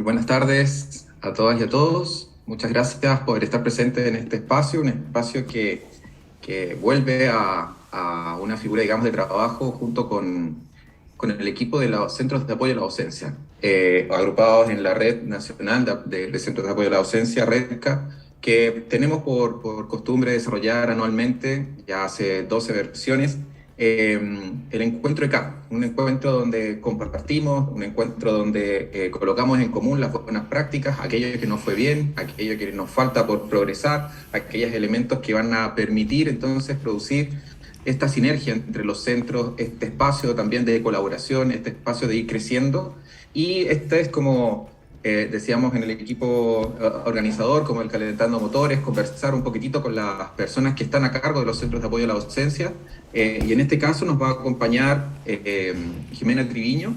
Muy buenas tardes a todas y a todos. Muchas gracias por estar presentes en este espacio, un espacio que vuelve a una figura, digamos, de trabajo junto con el equipo de los Centros de Apoyo a la Docencia, agrupados en la Red Nacional de Centros de Apoyo a la Docencia, REDCA, que tenemos por costumbre desarrollar anualmente, ya hace 12 versiones, el encuentro ECAP, un encuentro donde compartimos, un encuentro donde colocamos en común las buenas prácticas, aquello que nos fue bien, aquello que nos falta por progresar, aquellos elementos que van a permitir entonces producir esta sinergia entre los centros, este espacio también de colaboración, este espacio de ir creciendo. Y este es como decíamos en el equipo organizador, como el calentando motores, conversar un poquitito con las personas que están a cargo de los centros de apoyo a la docencia. Y en este caso nos va a acompañar Jimena Triviño,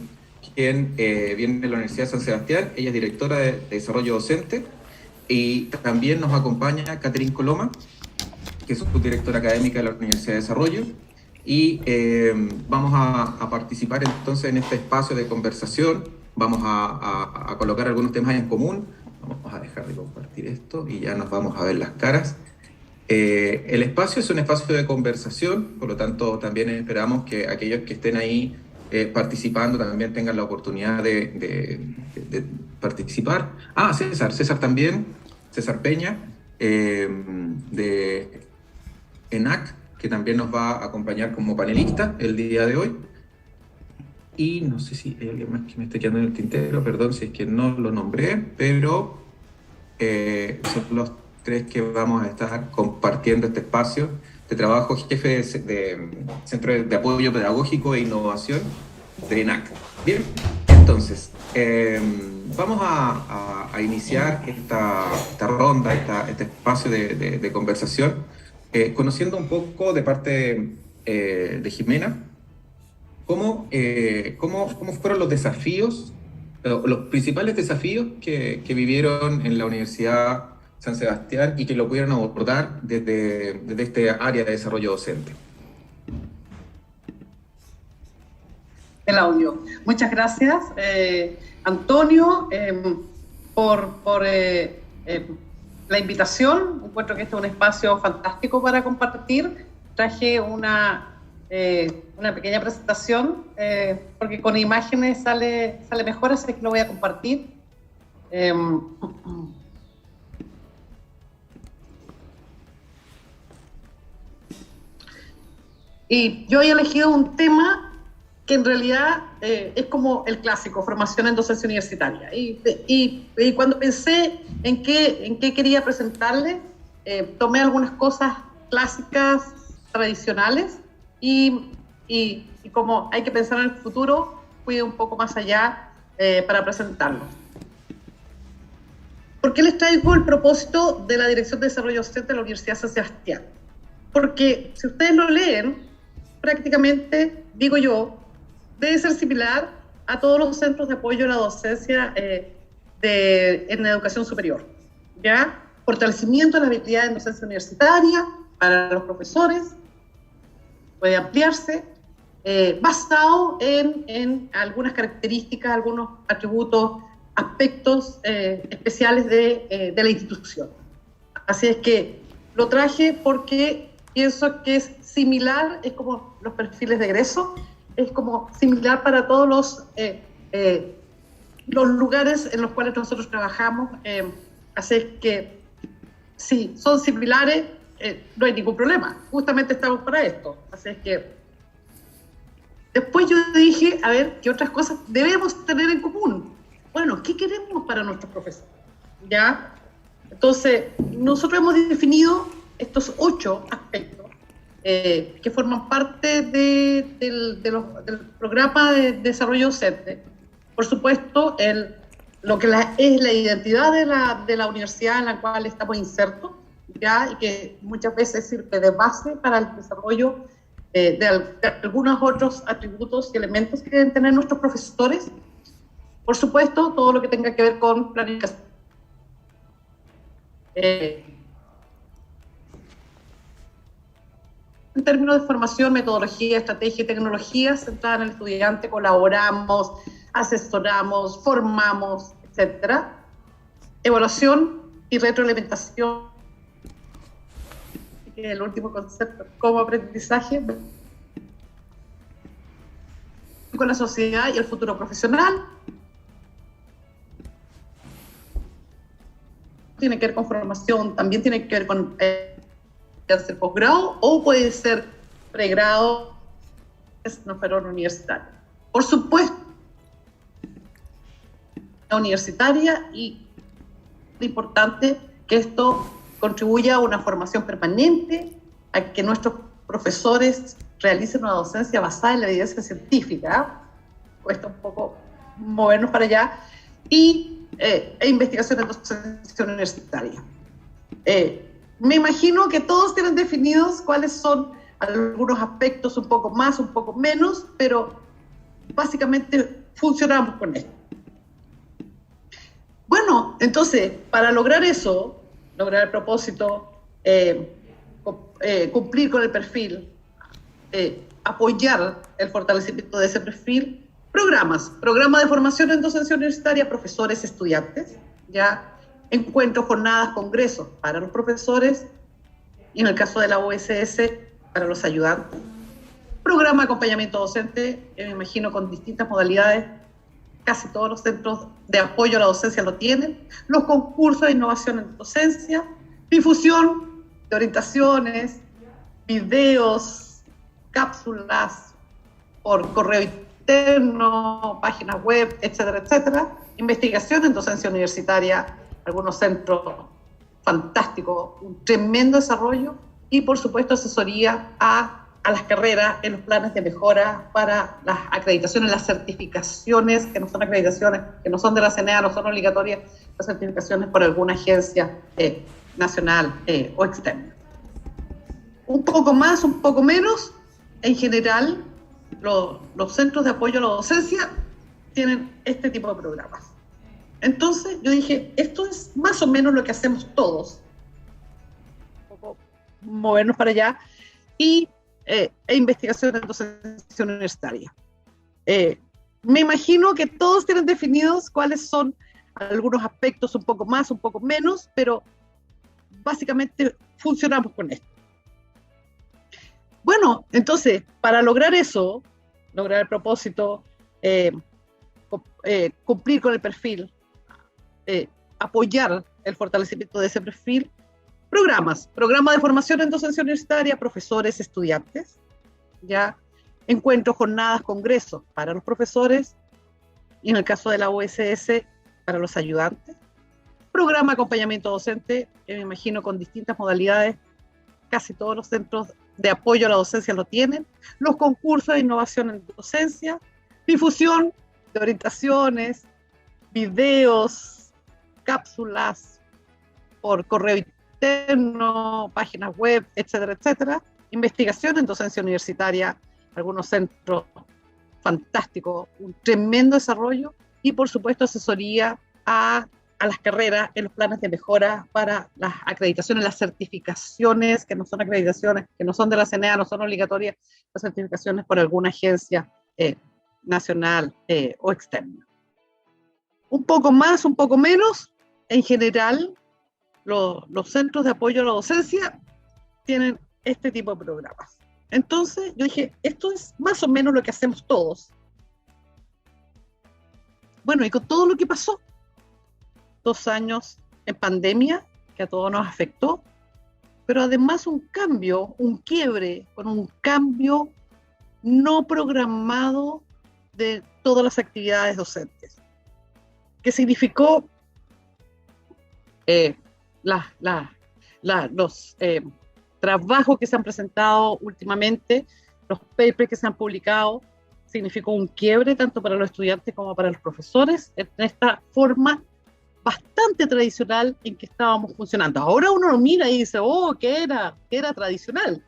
quien viene de la Universidad de San Sebastián. Ella es directora de Desarrollo Docente. Y también nos acompaña Catherine Coloma, que es subdirectora académica de la Universidad de Desarrollo. Y vamos a participar entonces en este espacio de conversación. Vamos a colocar algunos temas en común. Vamos a dejar de compartir esto y ya nos vamos a ver las caras. El espacio es un espacio de conversación, por lo tanto también esperamos que aquellos que estén ahí participando también tengan la oportunidad de participar. César también, César Peña, de ENAC, que también nos va a acompañar como panelista el día de hoy. Y no sé si hay alguien más que me esté quedando en el tintero, perdón si es que no lo nombré, pero son los tres que vamos a estar compartiendo este espacio de trabajo, jefe de Centro de Apoyo Pedagógico e Innovación de ENAC. Bien, entonces, vamos a iniciar esta ronda, este espacio de conversación, conociendo un poco de parte de Jimena, ¿cómo fueron los desafíos, los principales desafíos que vivieron en la Universidad San Sebastián y que lo pudieron abordar desde este área de desarrollo docente? El audio. Muchas gracias, Antonio, por la invitación. Encuentro que este es un espacio fantástico para compartir. Traje una pequeña presentación, porque con imágenes sale mejor, así que lo voy a compartir. Y yo he elegido un tema que en realidad es como el clásico, formación en docencia universitaria. Y cuando pensé en qué quería presentarle, tomé algunas cosas clásicas, tradicionales, y como hay que pensar en el futuro, fui un poco más allá para presentarlo. ¿Por qué les traigo el propósito de la Dirección de Desarrollo Docente de la Universidad de San Sebastián? Porque si ustedes lo leen, prácticamente, digo yo, debe ser similar a todos los centros de apoyo a la docencia en la educación superior, ¿ya? Fortalecimiento de la habilidad en docencia universitaria para los profesores, puede ampliarse, basado en algunas características, algunos atributos, aspectos especiales de la institución. Así es que lo traje porque pienso que es similar, es como los perfiles de egreso, es como similar para todos los lugares en los cuales nosotros trabajamos. Así es que si son similares, no hay ningún problema, justamente estamos para esto. Así es que después yo dije, a ver, ¿qué otras cosas debemos tener en común? Bueno, ¿qué queremos para nuestros profesores? ¿Ya? Entonces, nosotros hemos definido estos 8 aspectos que forman parte del programa de desarrollo docente. Por supuesto, lo que es la identidad de la universidad en la cual estamos insertos, ¿ya? Y que muchas veces sirve de base para el desarrollo de algunos otros atributos y elementos que deben tener nuestros profesores. Por supuesto, todo lo que tenga que ver con planificación. En términos de formación, metodología, estrategia y tecnología centrada en el estudiante, colaboramos, asesoramos, formamos, etc. etcétera. Evaluación y retroalimentación, que es el último concepto, como aprendizaje con la sociedad y el futuro profesional. Tiene que ver con formación, también tiene que ver con hacer posgrado o puede ser pregrado, no fuera universitario. Por supuesto, universitaria, y es importante que esto contribuya a una formación permanente, a que nuestros profesores realicen una docencia basada en la evidencia científica. Cuesta un poco movernos para allá, y investigación en docencia universitaria. Me imagino que todos tienen definidos cuáles son algunos aspectos, un poco más, un poco menos, pero básicamente funcionamos con esto. Bueno, entonces, para lograr eso, lograr el propósito, cumplir con el perfil, apoyar el fortalecimiento de ese perfil, programa de formación en docencia universitaria, profesores, estudiantes, ya encuentros, jornadas, congresos para los profesores, y en el caso de la OSS, para los ayudantes, programa de acompañamiento docente, me imagino con distintas modalidades. Casi todos los centros de apoyo a la docencia lo tienen, los concursos de innovación en docencia, difusión de orientaciones, videos, cápsulas por correo interno, páginas web, etcétera, etcétera, investigación en docencia universitaria, algunos centros fantásticos, un tremendo desarrollo, y por supuesto asesoría a las carreras en los planes de mejora para las acreditaciones, las certificaciones, que no son acreditaciones, que no son de la CNA, no son obligatorias, las certificaciones por alguna agencia nacional o externa. Un poco más, un poco menos, en general, los centros de apoyo a la docencia tienen este tipo de programas. Entonces yo dije, esto es más o menos lo que hacemos todos. Un poco movernos para allá, y investigación en docencia universitaria. Me imagino que todos tienen definidos cuáles son algunos aspectos, un poco más, un poco menos, pero básicamente funcionamos con esto. Bueno, entonces, para lograr eso, lograr el propósito, cumplir con el perfil, apoyar el fortalecimiento de ese perfil, programa de formación en docencia universitaria, profesores, estudiantes, ya encuentros, jornadas, congresos para los profesores, y en el caso de la OSS, para los ayudantes, programa de acompañamiento docente, me imagino con distintas modalidades, casi todos los centros de apoyo a la docencia lo tienen, los concursos de innovación en docencia, difusión de orientaciones, videos, cápsulas por correo interno, páginas web, etcétera, etcétera, investigación en docencia universitaria, algunos centros fantásticos, un tremendo desarrollo, y por supuesto asesoría a las carreras en los planes de mejora para las acreditaciones, las certificaciones, que no son acreditaciones, que no son de la CNA, no son obligatorias, las certificaciones por alguna agencia nacional o externa. Un poco más, un poco menos, en general, los centros de apoyo a la docencia tienen este tipo de programas. Entonces yo dije, esto es más o menos lo que hacemos todos. Bueno, y con todo lo que pasó, 2 años en pandemia, que a todos nos afectó, pero además un cambio, un quiebre, con un cambio no programado de todas las actividades docentes, que significó los trabajos que se han presentado últimamente, los papers que se han publicado, significó un quiebre tanto para los estudiantes como para los profesores en esta forma bastante tradicional en que estábamos funcionando. Ahora uno lo mira y dice, oh, ¿qué era tradicional?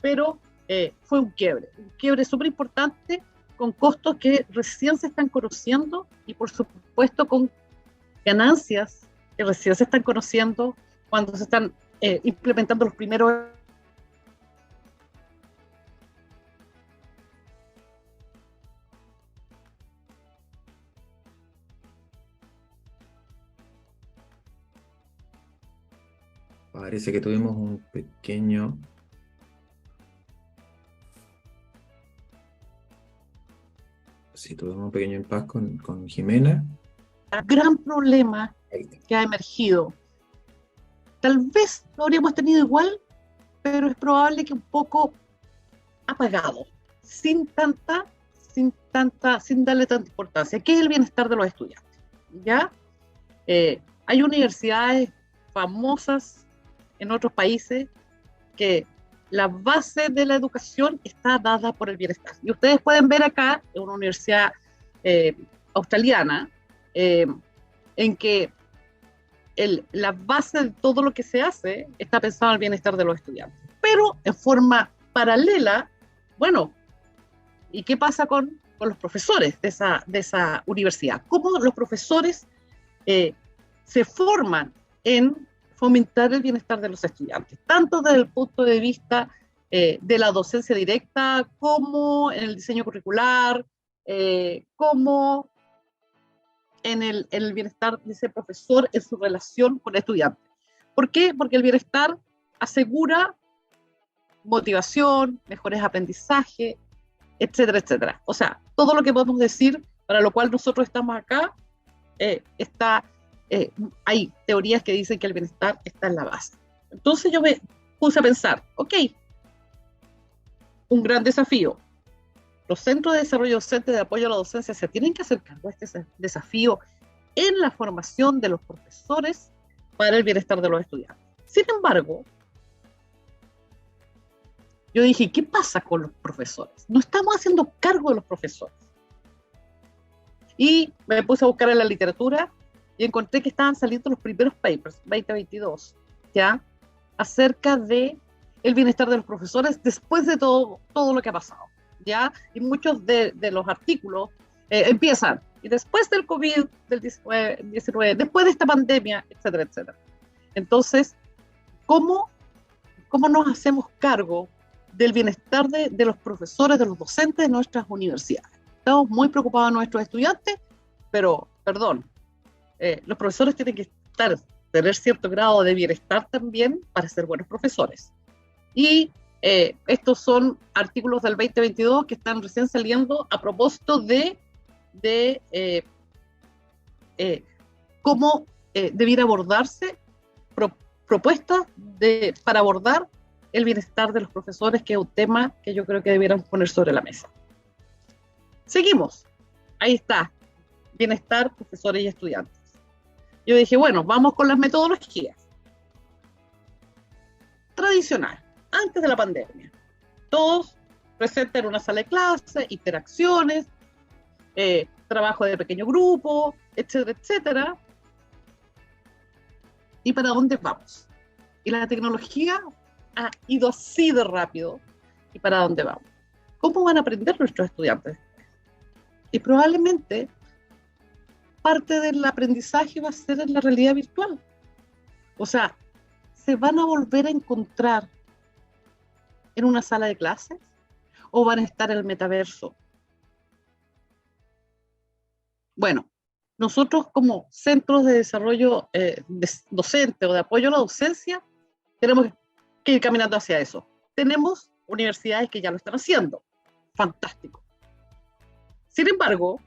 Pero fue un quiebre súper importante, con costos que recién se están conociendo, y por supuesto con ganancias que recién se están conociendo cuando se están implementando los primeros Parece que tuvimos un pequeño... Sí, tuvimos un pequeño impasse con Jimena. El gran problema Ahí está. que ha emergido, tal vez lo habríamos tenido igual, pero es probable que un poco apagado, sin darle tanta importancia. ¿Qué es el bienestar de los estudiantes? ¿Ya? Hay universidades famosas en otros países que la base de la educación está dada por el bienestar. Y ustedes pueden ver acá, en una universidad australiana, en que la base de todo lo que se hace está pensado en el bienestar de los estudiantes. Pero en forma paralela, bueno, ¿y qué pasa con los profesores de esa universidad? ¿Cómo los profesores se forman en fomentar el bienestar de los estudiantes, tanto desde el punto de vista de la docencia directa, como en el diseño curricular, como en el bienestar de ese profesor en su relación con el estudiante? ¿Por qué? Porque el bienestar asegura motivación, mejores aprendizajes, etcétera, etcétera. O sea, todo lo que podemos decir para lo cual nosotros estamos acá hay teorías que dicen que el bienestar está en la base. Entonces yo me puse a pensar, ok, un gran desafío. Los centros de desarrollo docente de apoyo a la docencia se tienen que hacer cargo de este desafío en la formación de los profesores para el bienestar de los estudiantes. Sin embargo, yo dije, ¿qué pasa con los profesores? No estamos haciendo cargo de los profesores. Y me puse a buscar en la literatura y encontré que estaban saliendo los primeros papers, 2022, ¿ya? Acerca de el bienestar de los profesores después de todo lo que ha pasado, ¿ya? Y muchos de los artículos empiezan, y después del COVID, del 19, después de esta pandemia, etcétera, etcétera. Entonces, ¿cómo nos hacemos cargo del bienestar de los profesores, de los docentes de nuestras universidades? Estamos muy preocupados de nuestros estudiantes, pero, perdón, los profesores tienen que tener cierto grado de bienestar también para ser buenos profesores. Y estos son artículos del 2022 que están recién saliendo a propósito de cómo debiera abordarse propuestas para abordar el bienestar de los profesores, que es un tema que yo creo que debieran poner sobre la mesa. Seguimos. Ahí está. Bienestar, profesores y estudiantes. Yo dije, bueno, vamos con las metodologías. Tradicional, antes de la pandemia. Todos presentes en una sala de clase, interacciones, trabajo de pequeño grupo, etcétera, etcétera. ¿Y para dónde vamos? Y la tecnología ha ido así de rápido. ¿Y para dónde vamos? ¿Cómo van a aprender nuestros estudiantes? Y probablemente parte del aprendizaje va a ser en la realidad virtual. O sea, ¿se van a volver a encontrar en una sala de clases o van a estar en el metaverso? Bueno, nosotros como centros de desarrollo docente o de apoyo a la docencia tenemos que ir caminando hacia eso. Tenemos universidades que ya lo están haciendo. Fantástico. Sin embargo,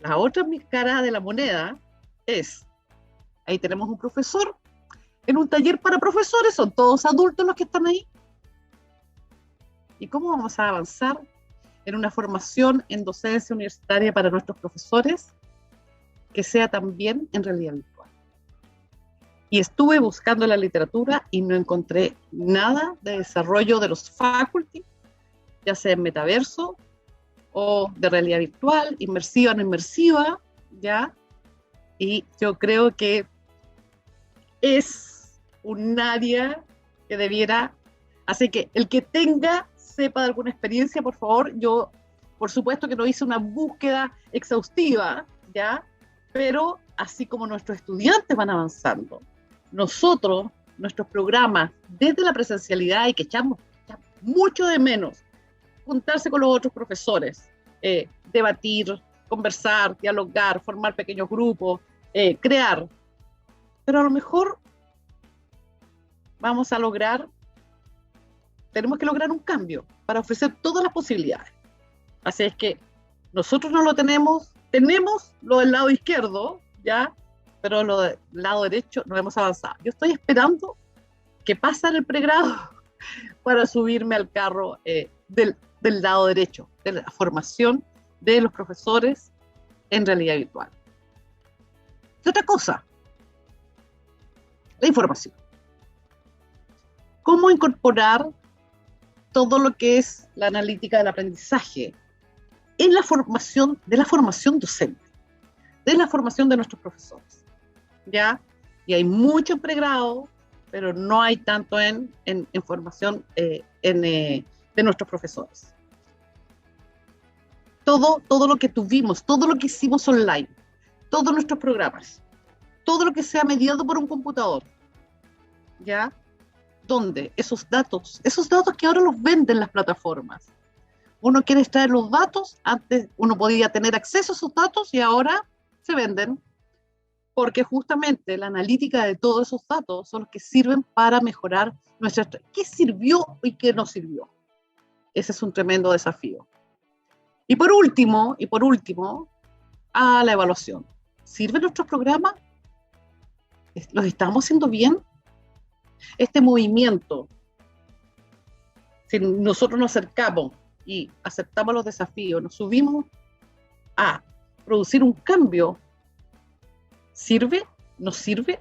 la otra cara de la moneda es, ahí tenemos un profesor en un taller para profesores, son todos adultos los que están ahí. ¿Y cómo vamos a avanzar en una formación en docencia universitaria para nuestros profesores que sea también en realidad virtual? Y estuve buscando en la literatura y no encontré nada de desarrollo de los faculty, ya sea en metaverso o de realidad virtual, inmersiva, no inmersiva, ¿ya? Y yo creo que es un área que debiera, así que el que sepa de alguna experiencia, por favor. Yo, por supuesto que no hice una búsqueda exhaustiva, ¿ya? Pero así como nuestros estudiantes van avanzando, nosotros, nuestros programas, desde la presencialidad, y que echamos mucho de menos juntarse con los otros profesores, debatir, conversar, dialogar, formar pequeños grupos, crear. Pero a lo mejor vamos a lograr, tenemos que lograr un cambio para ofrecer todas las posibilidades. Así es que nosotros no lo tenemos lo del lado izquierdo, ¿ya? Pero lo del lado derecho no hemos avanzado. Yo estoy esperando que pase el pregrado para subirme al carro del lado derecho, de la formación de los profesores en realidad virtual. Y otra cosa, la información. ¿Cómo incorporar todo lo que es la analítica del aprendizaje en la formación docente, de la formación de nuestros profesores? ¿Ya? Y hay mucho en pregrado, pero no hay tanto en formación de nuestros profesores. Todo lo que tuvimos, todo lo que hicimos online, todos nuestros programas, todo lo que sea mediado por un computador, ¿ya? Donde esos datos que ahora los venden las plataformas, uno quiere extraer los datos, antes uno podía tener acceso a esos datos y ahora se venden, porque justamente la analítica de todos esos datos son los que sirven para mejorar qué sirvió y qué no sirvió. Ese es un tremendo desafío. Y por último, a la evaluación. ¿Sirven nuestros programas? ¿Los estamos haciendo bien? Este movimiento, si nosotros nos acercamos y aceptamos los desafíos, nos subimos a producir un cambio, ¿sirve? ¿Nos sirve?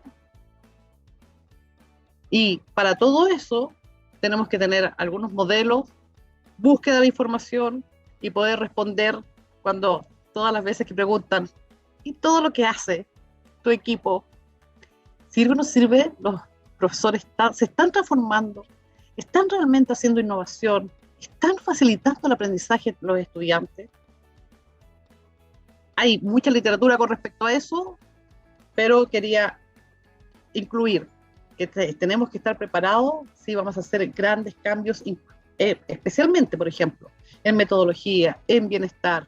Y para todo eso tenemos que tener algunos modelos, búsqueda de información y poder responder cuando todas las veces que preguntan, ¿y todo lo que hace tu equipo sirve o no sirve? Los profesores se están transformando, están realmente haciendo innovación, están facilitando el aprendizaje de los estudiantes. Hay mucha literatura con respecto a eso, pero quería incluir que tenemos que estar preparados si vamos a hacer grandes cambios, especialmente, por ejemplo, en metodología, en bienestar,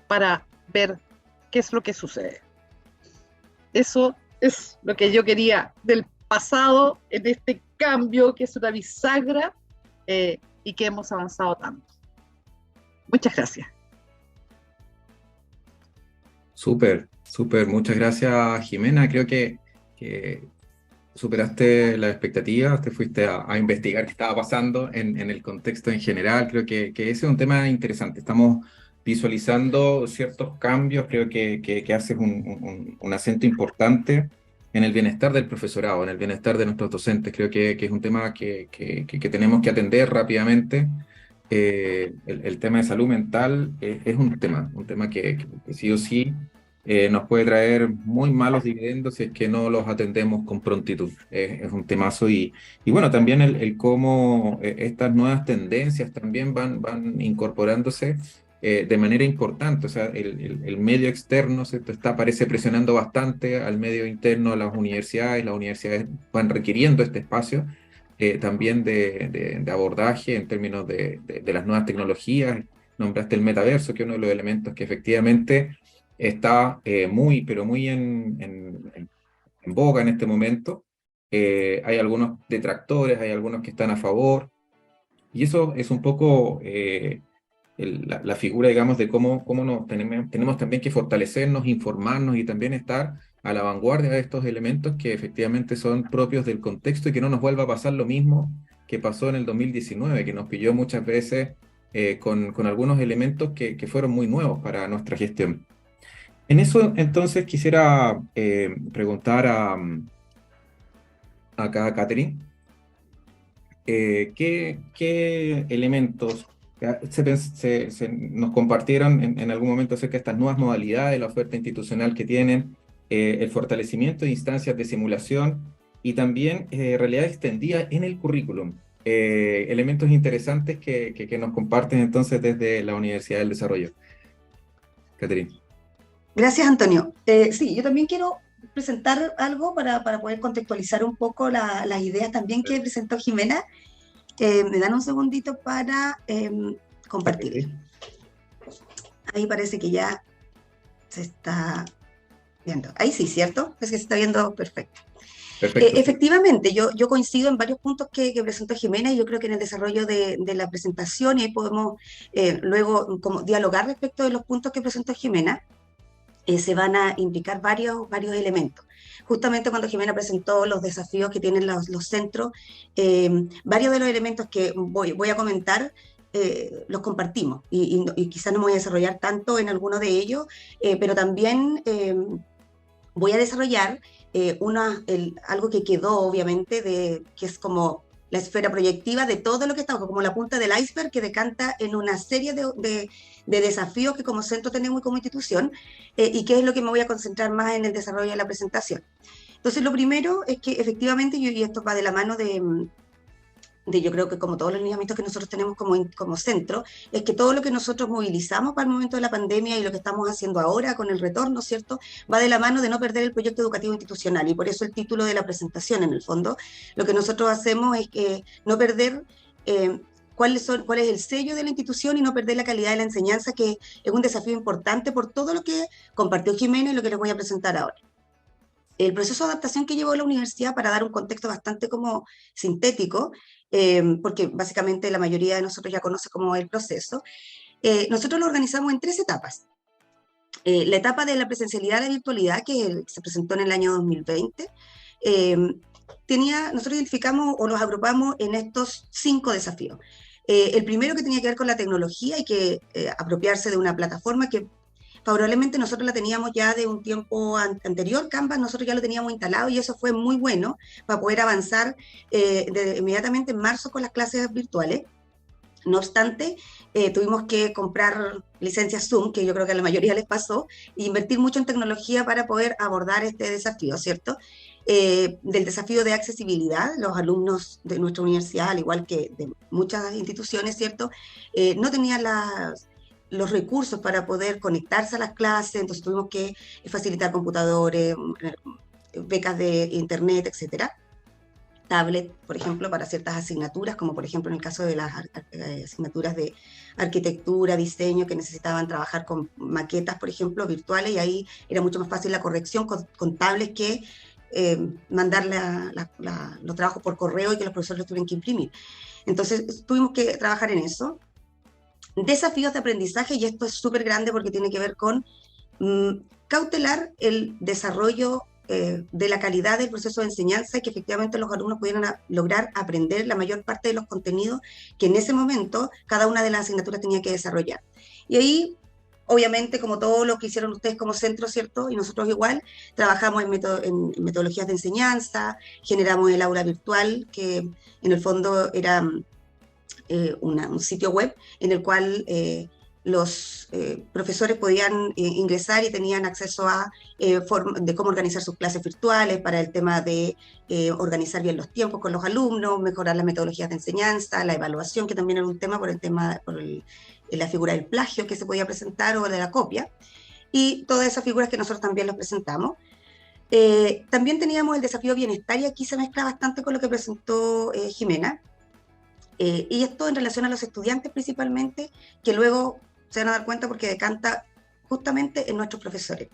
para ver qué es lo que sucede. Eso es lo que yo quería del pasado, en este cambio que es una bisagra y que hemos avanzado tanto. Muchas gracias. Súper, muchas gracias, Jimena. Creo que superaste las expectativas, te fuiste a investigar qué estaba pasando en el contexto en general. Creo que ese es un tema interesante. Estamos visualizando ciertos cambios, creo que haces un acento importante en el bienestar del profesorado, en el bienestar de nuestros docentes. Creo que es un tema que tenemos que atender rápidamente. El tema de salud mental es un tema que sí o sí nos puede traer muy malos dividendos si es que no los atendemos con prontitud. Es un temazo y bueno, también el cómo estas nuevas tendencias también van incorporándose de manera importante. O sea, el medio externo parece presionando bastante al medio interno, a las universidades van requiriendo este espacio también de abordaje en términos de las nuevas tecnologías. Nombraste el metaverso, que es uno de los elementos que efectivamente está pero muy en boga en este momento. Hay algunos detractores, hay algunos que están a favor, y eso es un poco la figura, digamos, de cómo tenemos también que fortalecernos, informarnos y también estar a la vanguardia de estos elementos que efectivamente son propios del contexto y que no nos vuelva a pasar lo mismo que pasó en el 2019, que nos pilló muchas veces con algunos elementos que fueron muy nuevos para nuestra gestión. En eso, entonces, quisiera preguntar acá a Catherine, ¿qué elementos nos compartieron en algún momento acerca de estas nuevas modalidades, la oferta institucional que tienen, el fortalecimiento de instancias de simulación y también realidad extendida en el currículum? Elementos interesantes que nos comparten entonces desde la Universidad del Desarrollo. Catherine. Gracias, Antonio. Sí, yo también quiero presentar algo para poder contextualizar un poco las ideas también que presentó Jimena. Me dan un segundito para compartir. Ahí parece que ya se está viendo. Ahí sí, ¿cierto? Es que se está viendo perfecto. Perfecto. Efectivamente, yo coincido en varios puntos que presentó Jimena y yo creo que en el desarrollo de la presentación y ahí podemos luego como dialogar respecto de los puntos que presentó Jimena. Se van a implicar varios elementos. Justamente cuando Jimena presentó los desafíos que tienen los centros, varios de los elementos que voy a comentar los compartimos y quizás no me voy a desarrollar tanto en alguno de ellos, pero también voy a desarrollar algo que quedó obviamente, que es como la esfera proyectiva de todo lo que está, como la punta del iceberg que decanta en una serie de desafíos que como centro tenemos y como institución, y que es lo que me voy a concentrar más en el desarrollo de la presentación. Entonces, lo primero es que efectivamente, y esto va de la mano yo creo que como todos los lineamientos que nosotros tenemos como centro, es que todo lo que nosotros movilizamos para el momento de la pandemia y lo que estamos haciendo ahora con el retorno, ¿cierto?, va de la mano de no perder el proyecto educativo institucional, y por eso el título de la presentación, en el fondo, lo que nosotros hacemos es que no perder cuál es el sello de la institución y no perder la calidad de la enseñanza, que es un desafío importante por todo lo que compartió Jimena y lo que les voy a presentar ahora. El proceso de adaptación que llevó la universidad, para dar un contexto bastante como sintético, porque básicamente la mayoría de nosotros ya conoce cómo es el proceso, nosotros lo organizamos en 3 etapas. La etapa de la presencialidad a la virtualidad, que se presentó en el año 2020, nosotros identificamos o los agrupamos en estos 5 desafíos. El primero, que tenía que ver con la tecnología y que apropiarse de una plataforma que favorablemente nosotros la teníamos ya de un tiempo anterior. Canvas nosotros ya lo teníamos instalado y eso fue muy bueno para poder avanzar inmediatamente en marzo con las clases virtuales. No obstante, tuvimos que comprar licencias Zoom, que yo creo que a la mayoría les pasó, e invertir mucho en tecnología para poder abordar este desafío, ¿cierto? Del desafío de accesibilidad, los alumnos de nuestra universidad, al igual que de muchas instituciones, ¿cierto?, no tenían los recursos para poder conectarse a las clases, entonces tuvimos que facilitar computadores, becas de internet, etcétera. Tablet, por ejemplo, para ciertas asignaturas, como por ejemplo en el caso de las asignaturas de arquitectura, diseño, que necesitaban trabajar con maquetas, por ejemplo, virtuales, y ahí era mucho más fácil la corrección con tablets que mandar los trabajos por correo y que los profesores los tuvieran que imprimir. Entonces tuvimos que trabajar en eso. Desafíos de aprendizaje, y esto es súper grande porque tiene que ver con cautelar el desarrollo de la calidad del proceso de enseñanza y que efectivamente los alumnos pudieran lograr aprender la mayor parte de los contenidos que en ese momento cada una de las asignaturas tenía que desarrollar. Y ahí, obviamente, como todo lo que hicieron ustedes como centro, ¿cierto?, y nosotros igual, trabajamos en metodologías de enseñanza, generamos el aula virtual, que en el fondo era un sitio web en el cual los profesores podían ingresar y tenían acceso a de cómo organizar sus clases virtuales, para el tema de organizar bien los tiempos con los alumnos, mejorar las metodologías de enseñanza, la evaluación, que también era un tema por la figura del plagio que se podía presentar o de la copia, y todas esas figuras que nosotros también los presentamos. También teníamos el desafío bienestar, y aquí se mezcla bastante con lo que presentó Jimena, y esto en relación a los estudiantes principalmente, que luego se van a dar cuenta porque decanta justamente en nuestros profesores.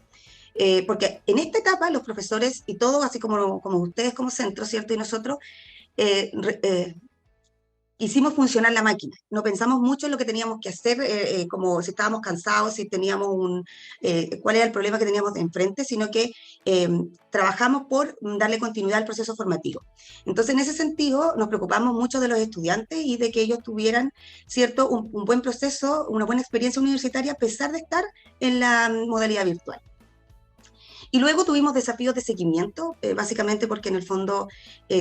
Porque en esta etapa los profesores y todos, así como ustedes como centro, ¿cierto?, y nosotros, hicimos funcionar la máquina. No pensamos mucho en lo que teníamos que hacer, como si estábamos cansados, si teníamos cuál era el problema que teníamos de enfrente, sino que trabajamos por darle continuidad al proceso formativo. Entonces, en ese sentido, nos preocupamos mucho de los estudiantes y de que ellos tuvieran, ¿cierto?, un buen proceso, una buena experiencia universitaria, a pesar de estar en la modalidad virtual. Y luego tuvimos desafíos de seguimiento, básicamente porque en el fondo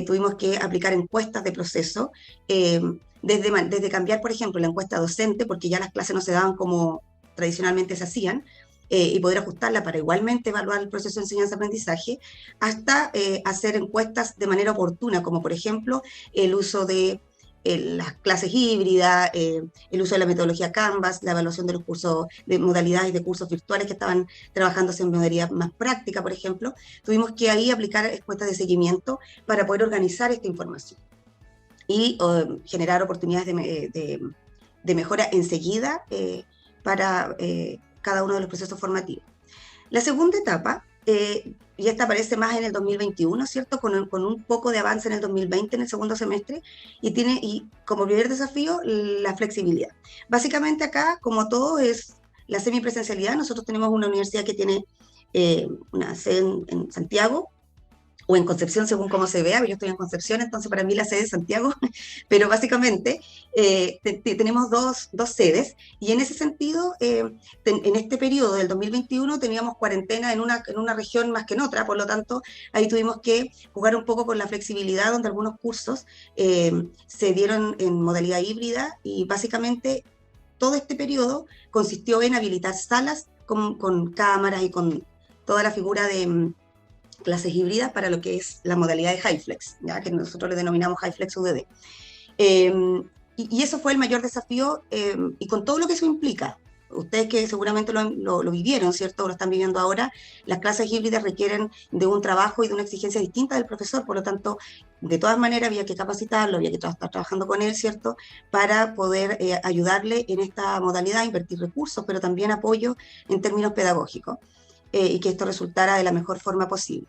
tuvimos que aplicar encuestas de proceso, desde cambiar, por ejemplo, la encuesta docente, porque ya las clases no se daban como tradicionalmente se hacían, y poder ajustarla para igualmente evaluar el proceso de enseñanza-aprendizaje, hasta hacer encuestas de manera oportuna, como por ejemplo el uso de las clases híbridas, el uso de la metodología Canvas, la evaluación de los cursos, de modalidades de cursos virtuales que estaban trabajándose en modalidad más práctica, por ejemplo. Tuvimos que ahí aplicar encuestas de seguimiento para poder organizar esta información y generar oportunidades de mejora enseguida para cada uno de los procesos formativos. La segunda etapa y esta aparece más en el 2021, ¿cierto? Con un poco de avance en el 2020, en el segundo semestre, y como primer desafío, la flexibilidad. Básicamente acá, como todo, es la semipresencialidad. Nosotros tenemos una universidad que tiene una sede en Santiago, o en Concepción, según cómo se vea. Yo estoy en Concepción, entonces para mí la sede es Santiago, pero básicamente tenemos dos sedes, y en ese sentido, en este periodo del 2021 teníamos cuarentena en una región más que en otra, por lo tanto, ahí tuvimos que jugar un poco con la flexibilidad, donde algunos cursos se dieron en modalidad híbrida, y básicamente todo este periodo consistió en habilitar salas con cámaras y con toda la figura de clases híbridas para lo que es la modalidad de HyFlex, ¿ya? Que nosotros le denominamos HyFlex UDD. Y eso fue el mayor desafío, y con todo lo que eso implica. Ustedes que seguramente lo vivieron, ¿cierto? Lo están viviendo ahora. Las clases híbridas requieren de un trabajo y de una exigencia distinta del profesor, por lo tanto, de todas maneras había que capacitarlo, había que estar trabajando con él, ¿cierto? Para poder ayudarle en esta modalidad, invertir recursos, pero también apoyo en términos pedagógicos, y que esto resultara de la mejor forma posible.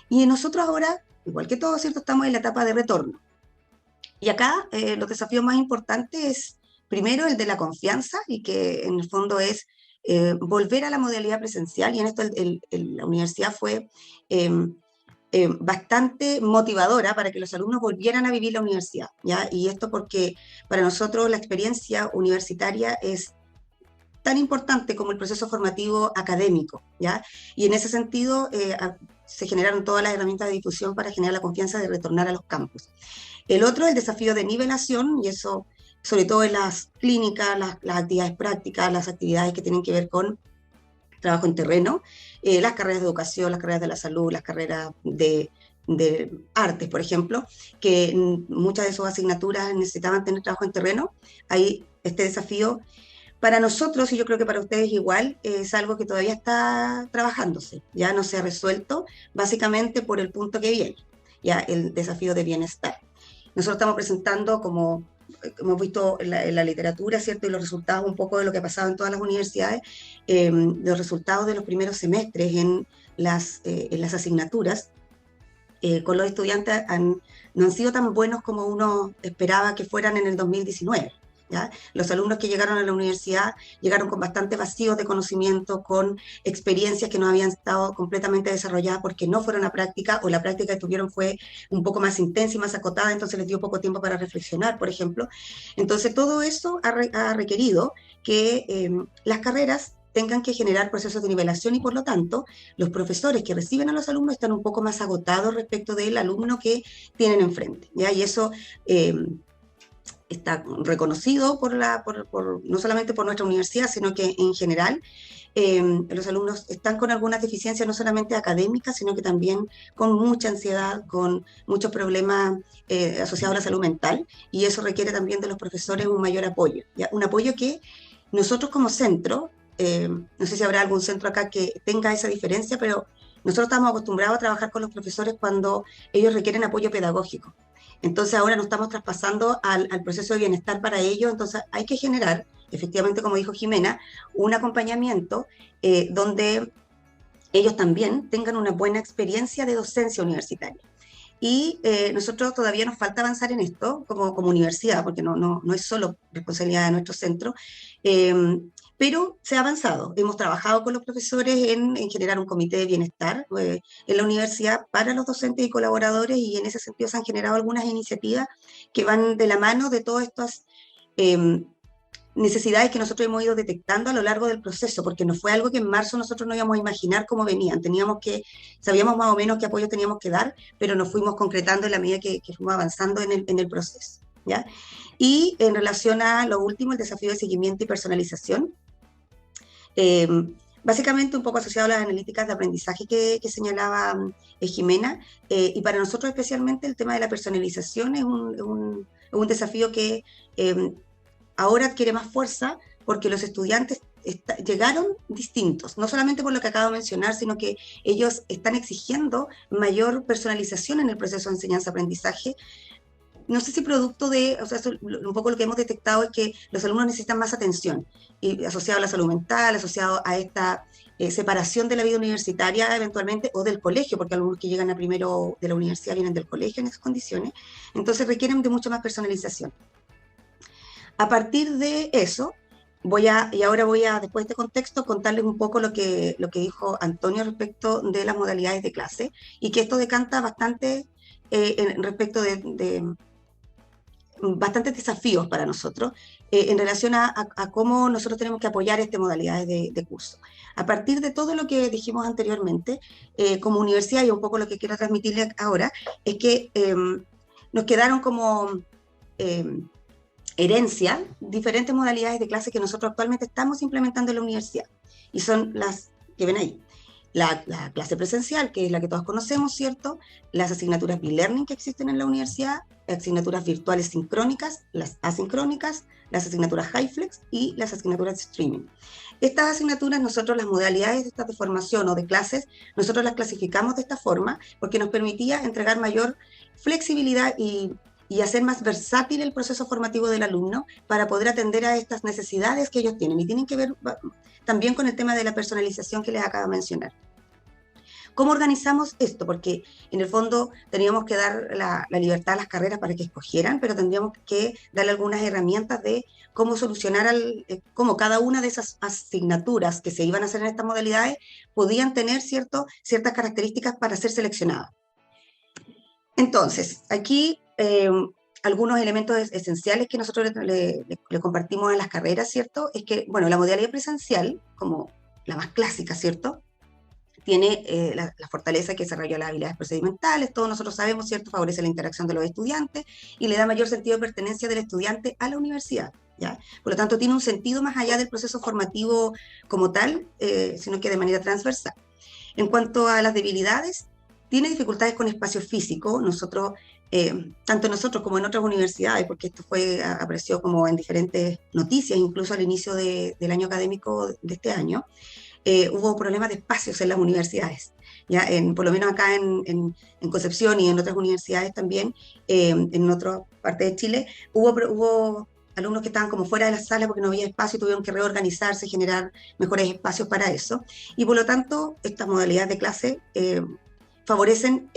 Y nosotros ahora, igual que todos, ¿cierto?, estamos en la etapa de retorno. Y acá los desafíos más importantes es, primero, el de la confianza, y que en el fondo es volver a la modalidad presencial, y en esto la universidad fue bastante motivadora para que los alumnos volvieran a vivir la universidad, ¿ya? Y esto porque para nosotros la experiencia universitaria es tan importante como el proceso formativo académico, ¿ya? Y en ese sentido se generaron todas las herramientas de difusión para generar la confianza de retornar a los campus. El otro es el desafío de nivelación, y eso sobre todo en las clínicas, las actividades prácticas, las actividades que tienen que ver con trabajo en terreno, las carreras de educación, las carreras de la salud, las carreras de artes, por ejemplo, que muchas de sus asignaturas necesitaban tener trabajo en terreno. Ahí este desafío para nosotros, y yo creo que para ustedes igual, es algo que todavía está trabajándose, ya no se ha resuelto, básicamente por el punto que viene, ya el desafío de bienestar. Nosotros estamos presentando, como hemos visto en la literatura, ¿cierto?, y los resultados un poco de lo que ha pasado en todas las universidades, los resultados de los primeros semestres en las asignaturas, con los estudiantes no han sido tan buenos como uno esperaba que fueran en el 2019. ¿Ya? Los alumnos que llegaron a la universidad llegaron con bastante vacíos de conocimiento, con experiencias que no habían estado completamente desarrolladas porque no fueron a práctica, o la práctica que tuvieron fue un poco más intensa y más acotada, entonces les dio poco tiempo para reflexionar, por ejemplo. Entonces todo eso ha requerido que las carreras tengan que generar procesos de nivelación, y por lo tanto los profesores que reciben a los alumnos están un poco más agotados respecto del alumno que tienen enfrente, ¿ya? Y eso está reconocido no solamente por nuestra universidad, sino que en general los alumnos están con algunas deficiencias, no solamente académicas, sino que también con mucha ansiedad, con muchos problemas asociados a la salud mental, y eso requiere también de los profesores un mayor apoyo, ¿ya? Un apoyo que nosotros como centro, no sé si habrá algún centro acá que tenga esa diferencia, pero nosotros estamos acostumbrados a trabajar con los profesores cuando ellos requieren apoyo pedagógico. Entonces ahora nos estamos traspasando al proceso de bienestar para ellos, entonces hay que generar, efectivamente, como dijo Jimena, un acompañamiento donde ellos también tengan una buena experiencia de docencia universitaria. Y nosotros todavía nos falta avanzar en esto como universidad, porque no es solo responsabilidad de nuestro centro, pero se ha avanzado. Hemos trabajado con los profesores en generar un comité de bienestar en la universidad para los docentes y colaboradores, y en ese sentido se han generado algunas iniciativas que van de la mano de todas estas necesidades que nosotros hemos ido detectando a lo largo del proceso, porque no fue algo que en marzo nosotros no íbamos a imaginar cómo venían. Sabíamos más o menos qué apoyo teníamos que dar, pero nos fuimos concretando en la medida que fuimos avanzando en el proceso, ¿ya? Y en relación a lo último, el desafío de seguimiento y personalización, básicamente un poco asociado a las analíticas de aprendizaje que señalaba Jimena, y para nosotros especialmente el tema de la personalización es un desafío que ahora adquiere más fuerza, porque los estudiantes llegaron distintos, no solamente por lo que acabo de mencionar, sino que ellos están exigiendo mayor personalización en el proceso de enseñanza-aprendizaje, no sé si producto de, o sea, un poco lo que hemos detectado es que los alumnos necesitan más atención, y asociado a la salud mental, asociado a esta separación de la vida universitaria eventualmente, o del colegio, porque algunos que llegan a primero de la universidad vienen del colegio en esas condiciones, entonces requieren de mucha más personalización. A partir de eso, y ahora voy a, después de este contexto, contarles un poco lo que dijo Antonio respecto de las modalidades de clase, y que esto decanta bastante respecto de bastantes desafíos para nosotros en relación a cómo nosotros tenemos que apoyar estas modalidades de curso. A partir de todo lo que dijimos anteriormente, como universidad, y un poco lo que quiero transmitirles ahora, es que nos quedaron como herencia diferentes modalidades de clase que nosotros actualmente estamos implementando en la universidad, y son las que ven ahí. La clase presencial, que es la que todos conocemos, ¿cierto? Las asignaturas e-learning que existen en la universidad, las asignaturas virtuales sincrónicas, las asincrónicas, las asignaturas HyFlex y las asignaturas de streaming. Estas asignaturas, nosotros las modalidades de estas de formación o de clases, nosotros las clasificamos de esta forma porque nos permitía entregar mayor flexibilidad y hacer más versátil el proceso formativo del alumno para poder atender a estas necesidades que ellos tienen. Y tienen que ver también con el tema de la personalización que les acabo de mencionar. ¿Cómo organizamos esto? Porque en el fondo teníamos que dar la libertad a las carreras para que escogieran, pero tendríamos que darle algunas herramientas de cómo solucionar, cómo cada una de esas asignaturas que se iban a hacer en estas modalidades podían tener ciertas características para ser seleccionadas. Entonces, aquí algunos elementos esenciales que nosotros le compartimos a las carreras, ¿cierto? Es que, bueno, la modalidad presencial, como la más clásica, ¿cierto?, tiene la fortaleza que desarrolla las habilidades procedimentales, todos nosotros sabemos, ¿cierto?, favorece la interacción de los estudiantes y le da mayor sentido de pertenencia del estudiante a la universidad, ¿ya? Por lo tanto, tiene un sentido más allá del proceso formativo como tal, sino que de manera transversal. En cuanto a las debilidades, tiene dificultades con espacio físico. Nosotros, tanto nosotros como en otras universidades, porque esto apareció como en diferentes noticias, incluso al inicio del año académico de este año, hubo problemas de espacios en las universidades, ¿ya? Por lo menos acá en Concepción y en otras universidades también, en otras partes de Chile, hubo alumnos que estaban como fuera de la sala porque no había espacio y tuvieron que reorganizarse, generar mejores espacios para eso. Y por lo tanto, estas modalidades de clase favorecen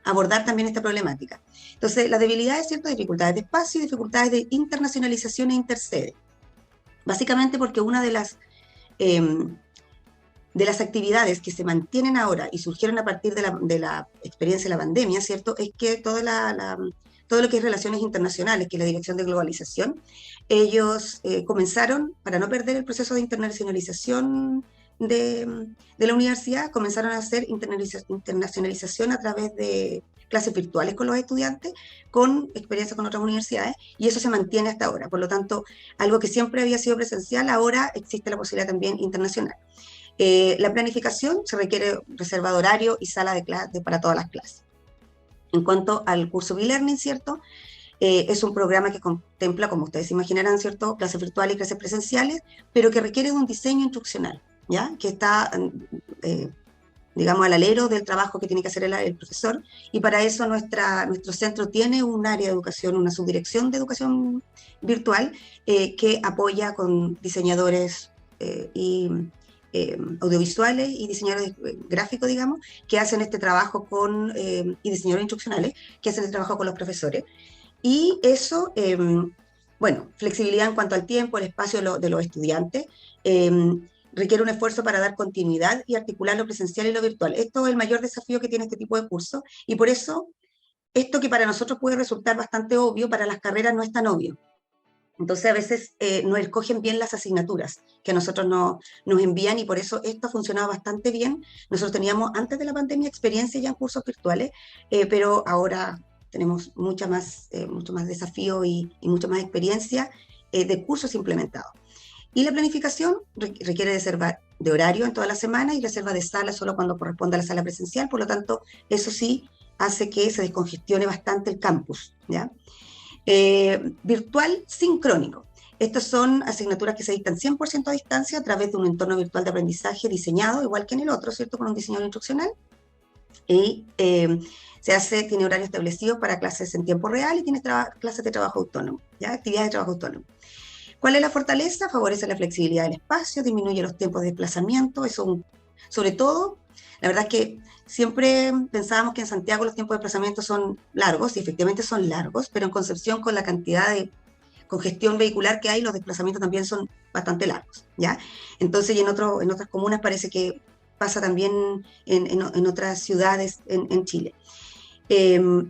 abordar también esta problemática. Entonces, las debilidades, ¿cierto? Dificultades de espacio y dificultades de internacionalización e intersede. Básicamente porque una de las actividades que se mantienen ahora y surgieron a partir de la experiencia de la pandemia, ¿cierto?, es que todo lo que es relaciones internacionales, que es la dirección de globalización, ellos comenzaron, para no perder el proceso de internacionalización de la universidad, comenzaron a hacer internacionalización a través de clases virtuales con los estudiantes, con experiencia con otras universidades, y eso se mantiene hasta ahora. Por lo tanto, algo que siempre había sido presencial, ahora existe la posibilidad también internacional. La planificación, se requiere reserva de horario y sala de clase para todas las clases. En cuanto al curso e-learning, ¿cierto?, es un programa que contempla, como ustedes imaginarán, ¿cierto?, clases virtuales y clases presenciales, pero que requiere de un diseño instruccional, ¿ya?, que está, digamos, al alero del trabajo que tiene que hacer el profesor, y para eso nuestro centro tiene un área de educación, una subdirección de educación virtual, que apoya con diseñadores audiovisuales y diseñadores gráficos, digamos, que hacen este trabajo y diseñadores instruccionales, que hacen este trabajo con los profesores. Y eso, bueno, flexibilidad en cuanto al tiempo, el espacio de los estudiantes, requiere un esfuerzo para dar continuidad y articular lo presencial y lo virtual. Esto es el mayor desafío que tiene este tipo de curso, y por eso, esto que para nosotros puede resultar bastante obvio, para las carreras no es tan obvio. Entonces, a veces no escogen bien las asignaturas que a nosotros nos envían, y por eso esto ha funcionado bastante bien. Nosotros teníamos, antes de la pandemia, experiencia ya en cursos virtuales, pero ahora tenemos mucho más desafío y mucha más experiencia de cursos implementados. Y la planificación requiere reserva de horario en toda la semana y reserva de sala solo cuando corresponde a la sala presencial. Por lo tanto, eso sí hace que se descongestione bastante el campus, ¿ya? Virtual sincrónico. Estas son asignaturas que se dictan 100% a distancia a través de un entorno virtual de aprendizaje diseñado, igual que en el otro, ¿cierto?, con un diseñador instruccional. Y tiene horarios establecidos para clases en tiempo real y tiene clases de trabajo autónomo, ¿ya? Actividades de trabajo autónomo. ¿Cuál es la fortaleza? Favorece la flexibilidad del espacio, disminuye los tiempos de desplazamiento, eso sobre todo, la verdad es que siempre pensábamos que en Santiago los tiempos de desplazamiento son largos, y efectivamente son largos, pero en Concepción, con la cantidad de congestión vehicular que hay, los desplazamientos también son bastante largos, ¿ya? Entonces, y en otras comunas parece que pasa también en otras ciudades en Chile.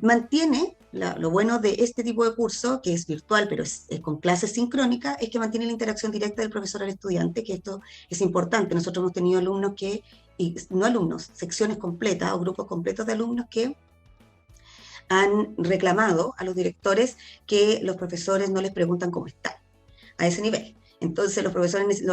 Mantiene, lo bueno de este tipo de curso, que es virtual, pero es con clases sincrónicas, es que mantiene la interacción directa del profesor al estudiante, que esto es importante. Nosotros hemos tenido alumnos secciones completas o grupos completos de alumnos que han reclamado a los directores que los profesores no les preguntan cómo están, a ese nivel. Entonces los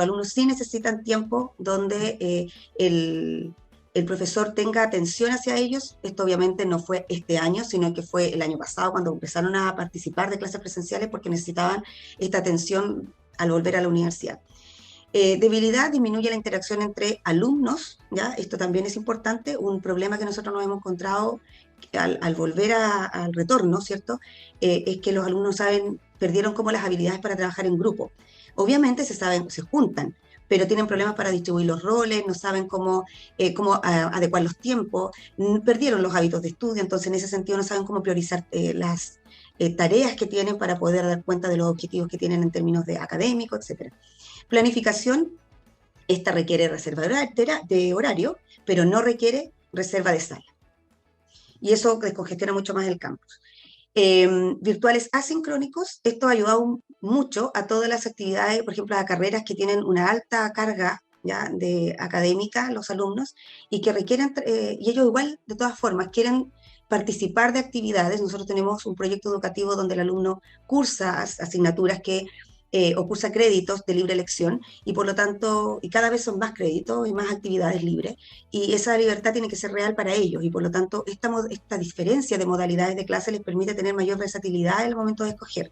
alumnos sí necesitan tiempo donde el profesor tenga atención hacia ellos. Esto obviamente no fue este año, sino que fue el año pasado cuando empezaron a participar de clases presenciales porque necesitaban esta atención al volver a la universidad. Debilidad: disminuye la interacción entre alumnos, ¿ya? Esto también es importante, un problema que nosotros nos hemos encontrado al volver al retorno, ¿cierto? Es que los alumnos perdieron como las habilidades para trabajar en grupo. Obviamente se juntan, pero tienen problemas para distribuir los roles, no saben cómo adecuar los tiempos, perdieron los hábitos de estudio, entonces en ese sentido no saben cómo priorizar las tareas que tienen para poder dar cuenta de los objetivos que tienen en términos de académicos, etc. Planificación: esta requiere reserva de horario, pero no requiere reserva de sala. Y eso descongestiona mucho más el campus. Virtuales asincrónicos: esto ha ayudado mucho a todas las actividades, por ejemplo, a carreras que tienen una alta carga, ¿ya?, de académica, los alumnos, y que requieren, y ellos igual, de todas formas, quieren participar de actividades. Nosotros tenemos un proyecto educativo donde el alumno cursa asignaturas o cursa créditos de libre elección, y por lo tanto, y cada vez son más créditos y más actividades libres, y esa libertad tiene que ser real para ellos, y por lo tanto esta diferencia de modalidades de clase les permite tener mayor versatilidad en el momento de escoger.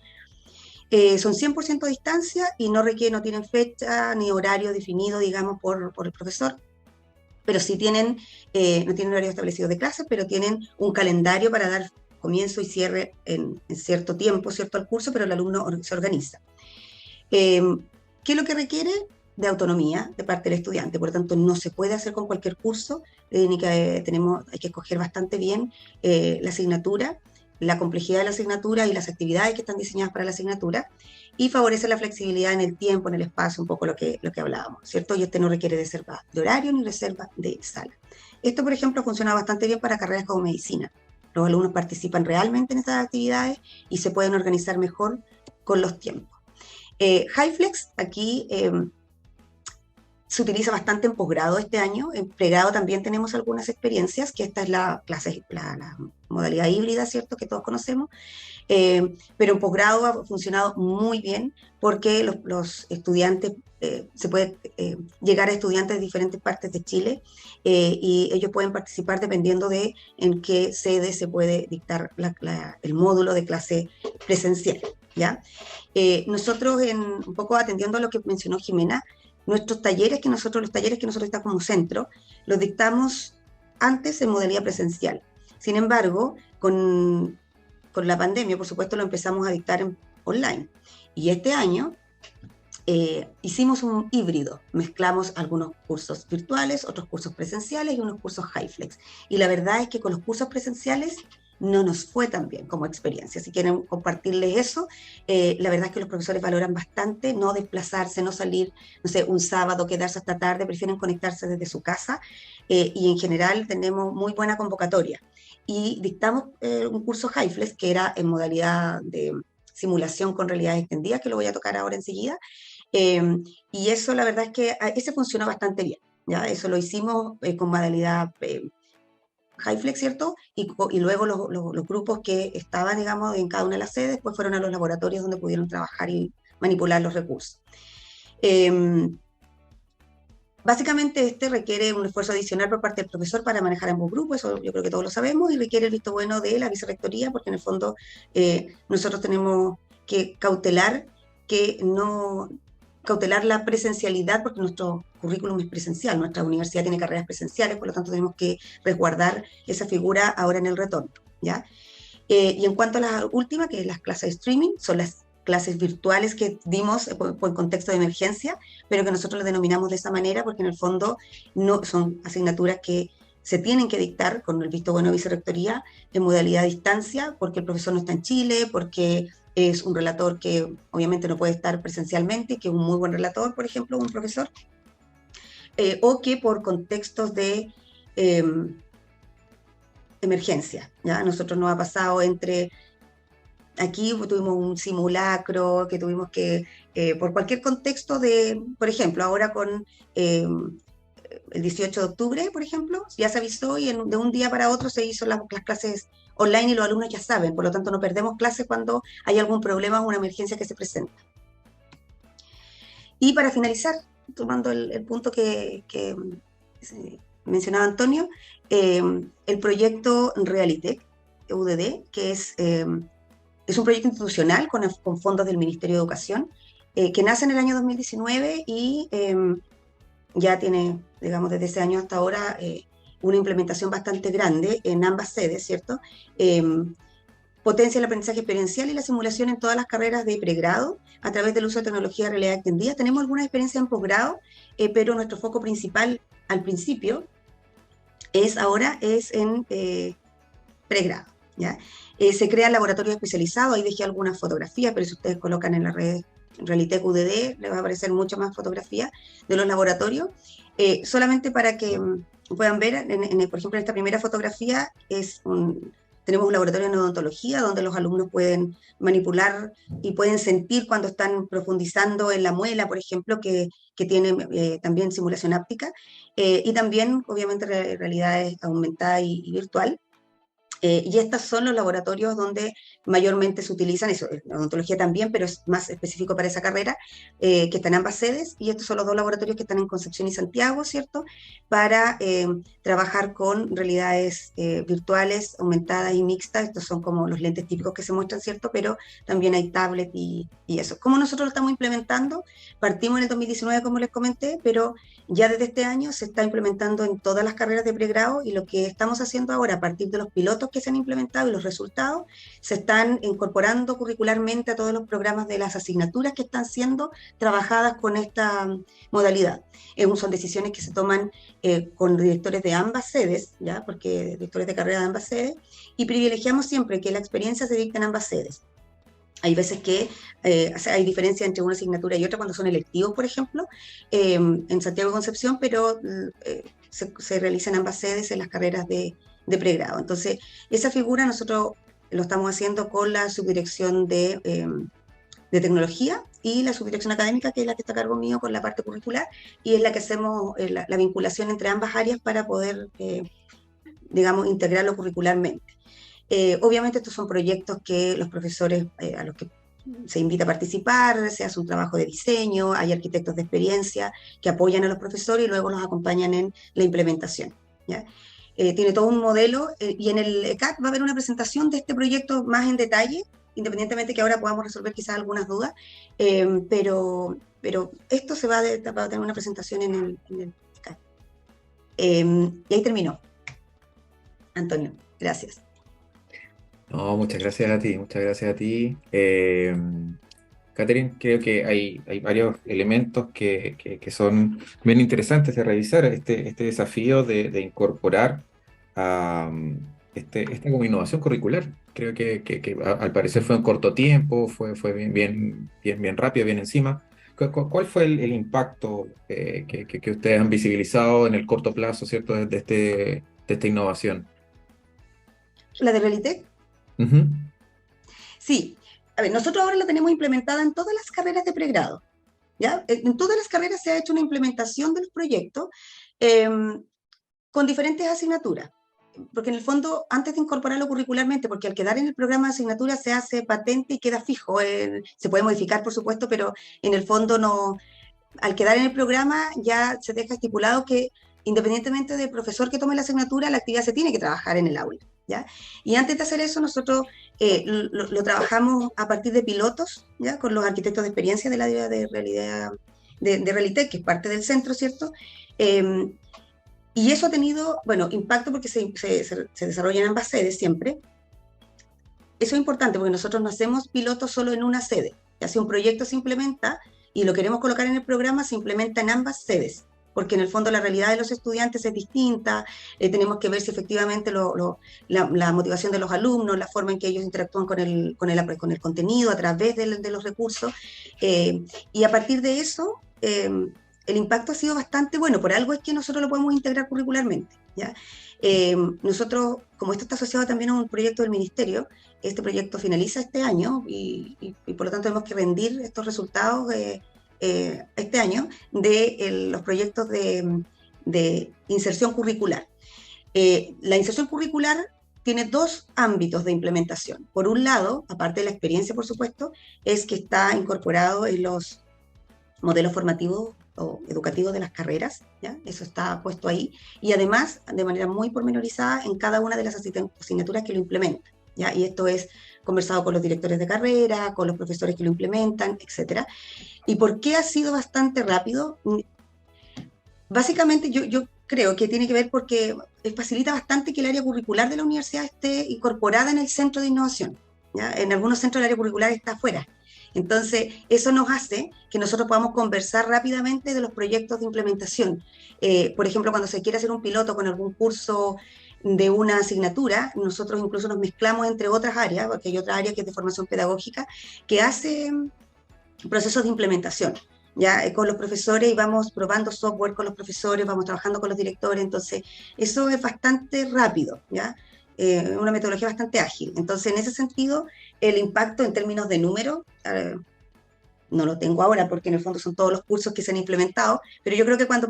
Son 100% a distancia y no tienen fecha ni horario definido, digamos, por el profesor, pero sí no tienen horario establecido de clase, pero tienen un calendario para dar comienzo y cierre en cierto tiempo, ¿cierto?, al curso, pero el alumno se organiza. ¿Qué es lo que requiere? De autonomía de parte del estudiante. Por lo tanto, no se puede hacer con cualquier curso, hay que escoger bastante bien la asignatura, la complejidad de la asignatura y las actividades que están diseñadas para la asignatura, y favorece la flexibilidad en el tiempo, en el espacio, un poco lo que hablábamos, ¿cierto? Y no requiere reserva de horario ni reserva de sala. Esto, por ejemplo, funciona bastante bien para carreras como medicina. Los alumnos participan realmente en estas actividades y se pueden organizar mejor con los tiempos. HyFlex, aquí se utiliza bastante en posgrado este año. En pregrado también tenemos algunas experiencias, que esta es la modalidad híbrida, ¿cierto?, que todos conocemos, pero en posgrado ha funcionado muy bien porque los estudiantes, se puede llegar a estudiantes de diferentes partes de Chile, y ellos pueden participar dependiendo de en qué sede se puede dictar el módulo de clase presencial, ¿ya? Nosotros, un poco atendiendo a lo que mencionó Jimena, los talleres que nosotros estamos como centro, los dictamos antes en modalidad presencial. Sin embargo, con la pandemia, por supuesto, lo empezamos a dictar online. Y este año hicimos un híbrido. Mezclamos algunos cursos virtuales, otros cursos presenciales y unos cursos HyFlex. Y la verdad es que con los cursos presenciales no nos fue tan bien como experiencia. Si quieren compartirles eso, la verdad es que los profesores valoran bastante no desplazarse, no salir, no sé, un sábado, quedarse hasta tarde, prefieren conectarse desde su casa, y en general tenemos muy buena convocatoria. Y dictamos un curso HyFlex que era en modalidad de simulación con realidad extendida, que lo voy a tocar ahora enseguida, y eso la verdad es que ese funcionó bastante bien, ¿ya? Eso lo hicimos con modalidad HyFlex, ¿cierto? Y luego los grupos que estaban, digamos, en cada una de las sedes, pues fueron a los laboratorios donde pudieron trabajar y manipular los recursos. Básicamente requiere un esfuerzo adicional por parte del profesor para manejar ambos grupos, eso yo creo que todos lo sabemos, y requiere el visto bueno de la vicerrectoría, porque en el fondo nosotros tenemos que cautelar la presencialidad, porque nuestros currículum es presencial, nuestra universidad tiene carreras presenciales, por lo tanto tenemos que resguardar esa figura ahora en el retorno, ¿ya? Y en cuanto a la última, que es las clases de streaming, son las clases virtuales que dimos por contexto de emergencia, pero que nosotros le denominamos de esa manera porque en el fondo no son asignaturas que se tienen que dictar con el visto bueno de vicerrectoría en modalidad a distancia, porque el profesor no está en Chile, porque es un relator que obviamente no puede estar presencialmente, que es un muy buen relator, por ejemplo, un profesor, o que por contextos de emergencia, ¿ya? Nosotros nos ha pasado entre, aquí tuvimos un simulacro, que tuvimos que, por cualquier contexto de, por ejemplo, ahora con el 18 de octubre, por ejemplo, ya se avisó y de un día para otro se hizo las clases online y los alumnos ya saben, por lo tanto no perdemos clases cuando hay algún problema o una emergencia que se presenta. Y para finalizar, tomando el punto que mencionaba Antonio, el proyecto Realitech, UDD, que es un proyecto institucional con fondos del Ministerio de Educación, que nace en el año 2019 y ya tiene, digamos, desde ese año hasta ahora una implementación bastante grande en ambas sedes, ¿cierto? Potencia el aprendizaje experiencial y la simulación en todas las carreras de pregrado a través del uso de tecnología de realidad extendida. Tenemos alguna experiencia en posgrado, pero nuestro foco principal al principio ahora es en pregrado, ¿ya? Se crean laboratorios especializados, ahí dejé algunas fotografías, pero si ustedes colocan en la red Realitech UDD, les va a aparecer muchas más fotografías de los laboratorios, solamente para que puedan ver, por ejemplo, en esta primera fotografía tenemos un laboratorio de odontología donde los alumnos pueden manipular y pueden sentir cuando están profundizando en la muela, por ejemplo, que tiene también simulación áptica, y también, obviamente, realidad aumentada y virtual. Y estos son los laboratorios donde mayormente se utilizan, eso, la odontología también, pero es más específico para esa carrera, que están en ambas sedes, y estos son los dos laboratorios que están en Concepción y Santiago, ¿cierto? Para trabajar con realidades virtuales, aumentadas y mixtas. Estos son como los lentes típicos que se muestran, ¿cierto? Pero también hay tablet y eso. ¿Cómo nosotros lo estamos implementando? Partimos en el 2019, como les comenté, pero ya desde este año se está implementando en todas las carreras de pregrado, y lo que estamos haciendo ahora, a partir de los pilotos que se han implementado y los resultados, se están incorporando curricularmente a todos los programas de las asignaturas que están siendo trabajadas con esta modalidad. Son decisiones que se toman con directores de ambas sedes, ¿ya? Porque directores de carrera de ambas sedes, y privilegiamos siempre que la experiencia se dicte en ambas sedes. Hay veces que hay diferencia entre una asignatura y otra cuando son electivos, por ejemplo, en Santiago y Concepción, pero se realizan ambas sedes en las carreras de pregrado. Entonces, esa figura nosotros lo estamos haciendo con la subdirección de tecnología y la subdirección académica, que es la que está a cargo mío con la parte curricular, y es la que hacemos la vinculación entre ambas áreas para poder, digamos, integrarlo curricularmente. Obviamente estos son proyectos que los profesores a los que se invita a participar, se hace un trabajo de diseño, hay arquitectos de experiencia que apoyan a los profesores y luego los acompañan en la implementación, ¿ya? Tiene todo un modelo, y en el ECAC va a haber una presentación de este proyecto más en detalle, independientemente que ahora podamos resolver quizás algunas dudas, pero esto va a tener una presentación en el ECAC. Y ahí terminó. Antonio, gracias. No, muchas gracias a ti, muchas gracias a ti. Catherine, creo que hay varios elementos que son bien interesantes de revisar. Este desafío de incorporar esta como innovación curricular. Creo que al parecer fue en corto tiempo, fue bien rápido, bien encima. ¿Cuál fue el impacto que ustedes han visibilizado en el corto plazo, ¿cierto?, de esta innovación? ¿La de Realitech? Uh-huh. Sí. A ver, nosotros ahora la tenemos implementada en todas las carreras de pregrado, ¿ya? En todas las carreras se ha hecho una implementación de los proyectos con diferentes asignaturas, porque en el fondo, antes de incorporarlo curricularmente, porque al quedar en el programa de asignatura se hace patente y queda fijo, se puede modificar, por supuesto, pero en el fondo no, al quedar en el programa ya se deja estipulado que independientemente del profesor que tome la asignatura, la actividad se tiene que trabajar en el aula, ¿ya? Y antes de hacer eso, nosotros lo trabajamos a partir de pilotos, ¿ya?, con los arquitectos de experiencia del área de realidad de Realitech, que es parte del centro, ¿cierto? Y eso ha tenido, bueno, impacto porque se desarrolla en ambas sedes siempre. Eso es importante porque nosotros no hacemos pilotos solo en una sede. Si un proyecto se implementa y lo queremos colocar en el programa, se implementa en ambas sedes, porque en el fondo la realidad de los estudiantes es distinta, tenemos que ver si efectivamente la motivación de los alumnos, la forma en que ellos interactúan con el contenido a través de los recursos, y a partir de eso, el impacto ha sido bastante bueno. Por algo es que nosotros lo podemos integrar curricularmente, ¿ya? Nosotros, como esto está asociado también a un proyecto del Ministerio, este proyecto finaliza este año y por lo tanto tenemos que rendir estos resultados este año de los proyectos de inserción curricular. La inserción curricular tiene dos ámbitos de implementación. Por un lado, aparte de la experiencia, por supuesto, es que está incorporado en los modelos formativos o educativos de las carreras, ¿ya? Eso está puesto ahí, y además, de manera muy pormenorizada, en cada una de las asignaturas que lo implementan, ¿ya? Y esto es conversado con los directores de carrera, con los profesores que lo implementan, etc. ¿Y por qué ha sido bastante rápido? Básicamente yo creo que tiene que ver porque facilita bastante que el área curricular de la universidad esté incorporada en el centro de innovación, ¿ya? En algunos centros el área curricular está afuera. Entonces, eso nos hace que nosotros podamos conversar rápidamente de los proyectos de implementación. Por ejemplo, cuando se quiere hacer un piloto con algún curso de una asignatura, nosotros incluso nos mezclamos entre otras áreas, porque hay otra área que es de formación pedagógica, que hace procesos de implementación, ya con los profesores, y vamos probando software con los profesores, vamos trabajando con los directores. Entonces, eso es bastante rápido, ¿ya? Una metodología bastante ágil. Entonces, en ese sentido, el impacto en términos de número, no lo tengo ahora porque en el fondo son todos los cursos que se han implementado, pero yo creo que cuando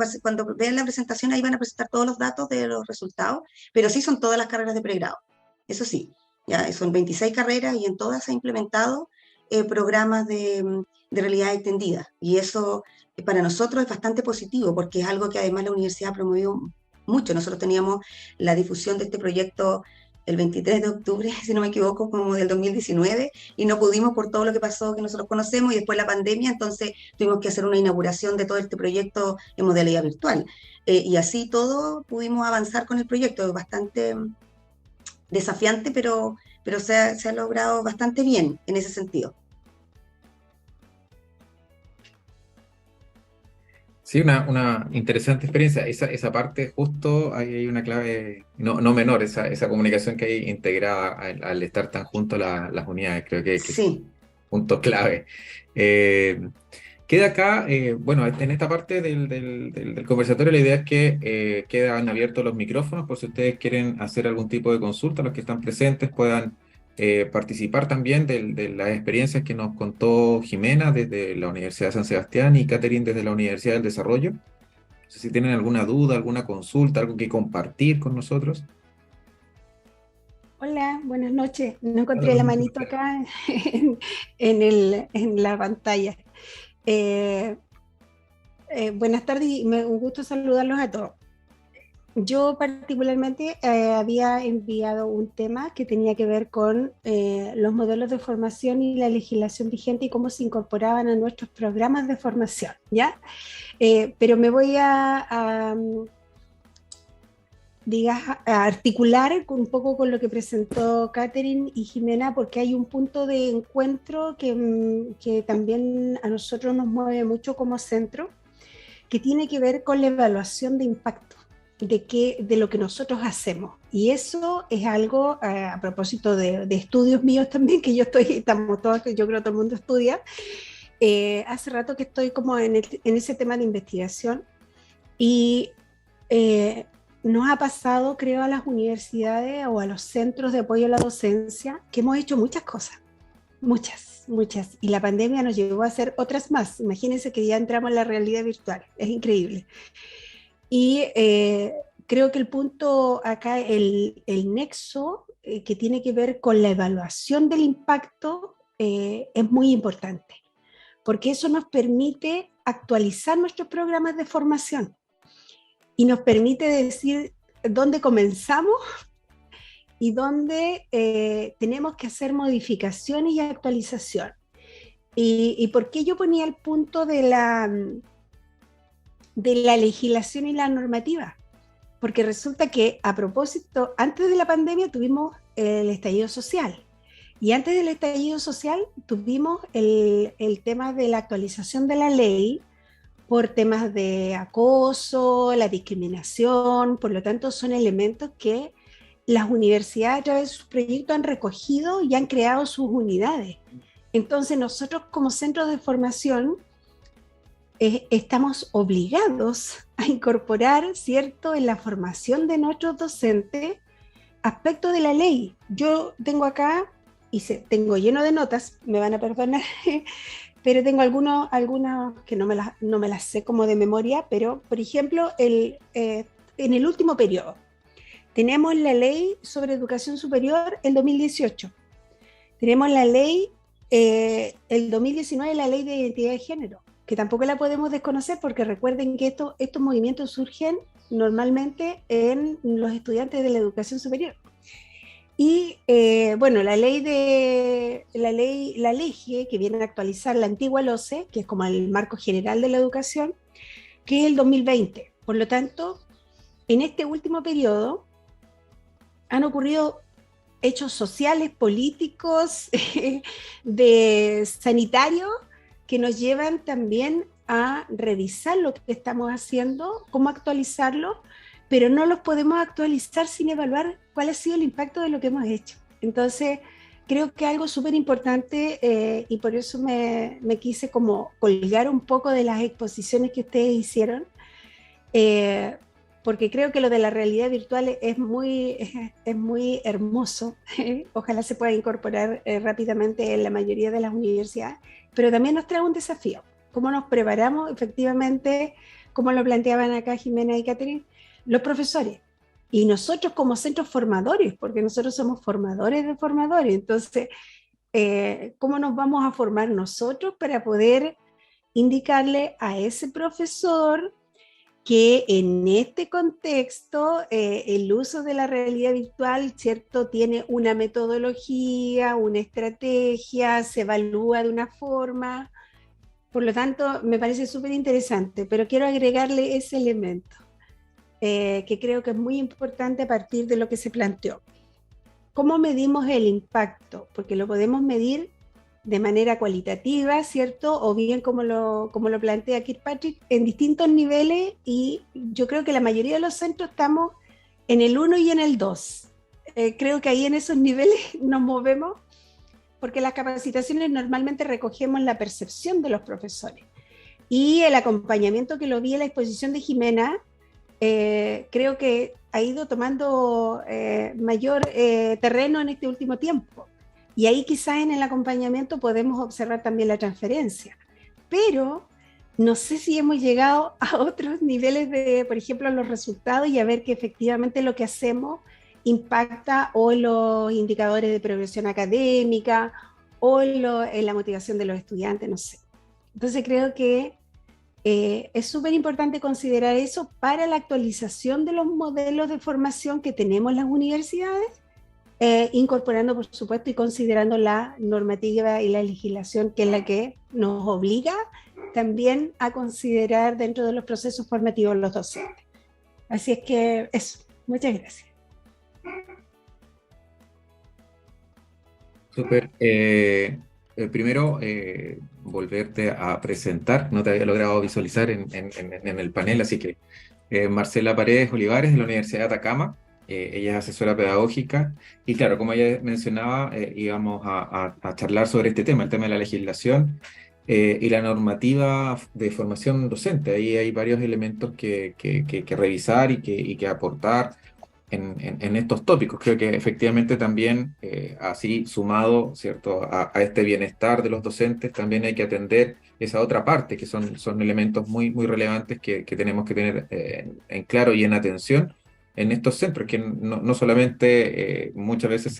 vean la presentación ahí van a presentar todos los datos de los resultados, pero sí son todas las carreras de pregrado. Eso sí, ya son 26 carreras y en todas se han implementado programas de realidad extendida. Y eso para nosotros es bastante positivo porque es algo que además la universidad ha promovido mucho. Nosotros teníamos la difusión de este proyecto el 23 de octubre, si no me equivoco, como del 2019, y no pudimos por todo lo que pasó que nosotros conocemos, y después la pandemia, entonces tuvimos que hacer una inauguración de todo este proyecto en modalidad virtual. Y así todo pudimos avanzar con el proyecto. Es bastante desafiante, pero se ha logrado bastante bien en ese sentido. Sí, una interesante experiencia. Esa parte, justo ahí hay una clave no menor, esa comunicación que hay integrada al estar tan juntos las unidades. Creo que Sí. es punto clave. Queda acá, bueno, en esta parte del conversatorio, la idea es que quedan abiertos los micrófonos por si ustedes quieren hacer algún tipo de consulta, los que están presentes puedan participar también de las experiencias que nos contó Jimena desde la Universidad de San Sebastián y Catherine desde la Universidad del Desarrollo. No sé si tienen alguna duda, alguna consulta, algo que compartir con nosotros. Hola, buenas noches. No encontré la manito acá en la pantalla. Buenas tardes y un gusto saludarlos a todos. Yo particularmente había enviado un tema que tenía que ver con los modelos de formación y la legislación vigente y cómo se incorporaban a nuestros programas de formación, ¿ya? Pero me voy a articular un poco con lo que presentó Catherine y Jimena, porque hay un punto de encuentro que también a nosotros nos mueve mucho como centro, que tiene que ver con la evaluación de impacto de lo que nosotros hacemos. Y eso es algo, a propósito de estudios míos también, que estamos todos, yo creo que todo el mundo estudia. Hace rato que estoy como en ese tema de investigación y nos ha pasado, creo, a las universidades o a los centros de apoyo a la docencia, que hemos hecho muchas cosas, muchas, y la pandemia nos llevó a hacer otras más. Imagínense que ya entramos en la realidad virtual, es increíble. Y creo que el punto acá, el nexo que tiene que ver con la evaluación del impacto es muy importante, porque eso nos permite actualizar nuestros programas de formación y nos permite decir dónde comenzamos y dónde tenemos que hacer modificaciones y actualización. ¿Y por qué yo ponía el punto de de la legislación y la normativa, porque resulta que a propósito, antes de la pandemia tuvimos el estallido social, y antes del estallido social tuvimos el tema de la actualización de la ley por temas de acoso, la discriminación, por lo tanto son elementos que las universidades a través de sus proyectos han recogido y han creado sus unidades. Entonces nosotros como centros de formación estamos obligados a incorporar, ¿cierto?, en la formación de nuestros docentes aspectos de la ley. Yo tengo acá, y tengo lleno de notas, me van a perdonar, pero tengo algunos que no me las sé como de memoria, pero por ejemplo, en el último periodo, tenemos la ley sobre educación superior el 2018, tenemos la ley, el 2019, la ley de identidad de género, que tampoco la podemos desconocer porque recuerden que estos movimientos surgen normalmente en los estudiantes de la educación superior. Y bueno, la LEGE, que viene a actualizar la antigua LOCE, que es como el marco general de la educación, que es el 2020. Por lo tanto, en este último periodo han ocurrido hechos sociales, políticos, sanitarios, que nos llevan también a revisar lo que estamos haciendo, cómo actualizarlo, pero no los podemos actualizar sin evaluar cuál ha sido el impacto de lo que hemos hecho. Entonces, creo que algo súper importante, y por eso me quise como colgar un poco de las exposiciones que ustedes hicieron, porque creo que lo de la realidad virtual es muy hermoso. Ojalá se pueda incorporar rápidamente en la mayoría de las universidades, pero también nos trae un desafío. ¿Cómo nos preparamos efectivamente, como lo planteaban acá Jimena y Catherine, los profesores? Y nosotros como centros formadores, porque nosotros somos formadores de formadores, entonces, ¿cómo nos vamos a formar nosotros para poder indicarle a ese profesor que en este contexto el uso de la realidad virtual, ¿cierto?, tiene una metodología, una estrategia, se evalúa de una forma? Por lo tanto, me parece súper interesante, pero quiero agregarle ese elemento, que creo que es muy importante a partir de lo que se planteó. ¿Cómo medimos el impacto? Porque lo podemos medir de manera cualitativa, ¿cierto? O bien como lo plantea Kirkpatrick, en distintos niveles, y yo creo que la mayoría de los centros estamos en el 1 y en el 2. Creo que ahí en esos niveles nos movemos, porque las capacitaciones normalmente recogemos la percepción de los profesores. Y el acompañamiento que lo vi en la exposición de Jimena, creo que ha ido tomando mayor terreno en este último tiempo. Y ahí quizás en el acompañamiento podemos observar también la transferencia. Pero no sé si hemos llegado a otros niveles de, por ejemplo, los resultados y a ver que efectivamente lo que hacemos impacta o en los indicadores de progresión académica o en la motivación de los estudiantes, no sé. Entonces creo que es súper importante considerar eso para la actualización de los modelos de formación que tenemos en las universidades, incorporando, por supuesto, y considerando la normativa y la legislación, que es la que nos obliga también a considerar dentro de los procesos formativos los docentes. Así es que eso, muchas gracias. Súper. Primero, volverte a presentar, no te había logrado visualizar en el panel, así que Marcela Paredes Olivares de la Universidad de Atacama, ella es asesora pedagógica, y claro, como ella mencionaba, íbamos a charlar sobre este tema, el tema de la legislación y la normativa de formación docente. Ahí hay varios elementos que revisar y que aportar en estos tópicos. Creo que efectivamente también, así sumado, ¿cierto?, a este bienestar de los docentes, también hay que atender esa otra parte, que son elementos muy, muy relevantes que tenemos que tener en claro y en atención en estos centros, que no solamente muchas veces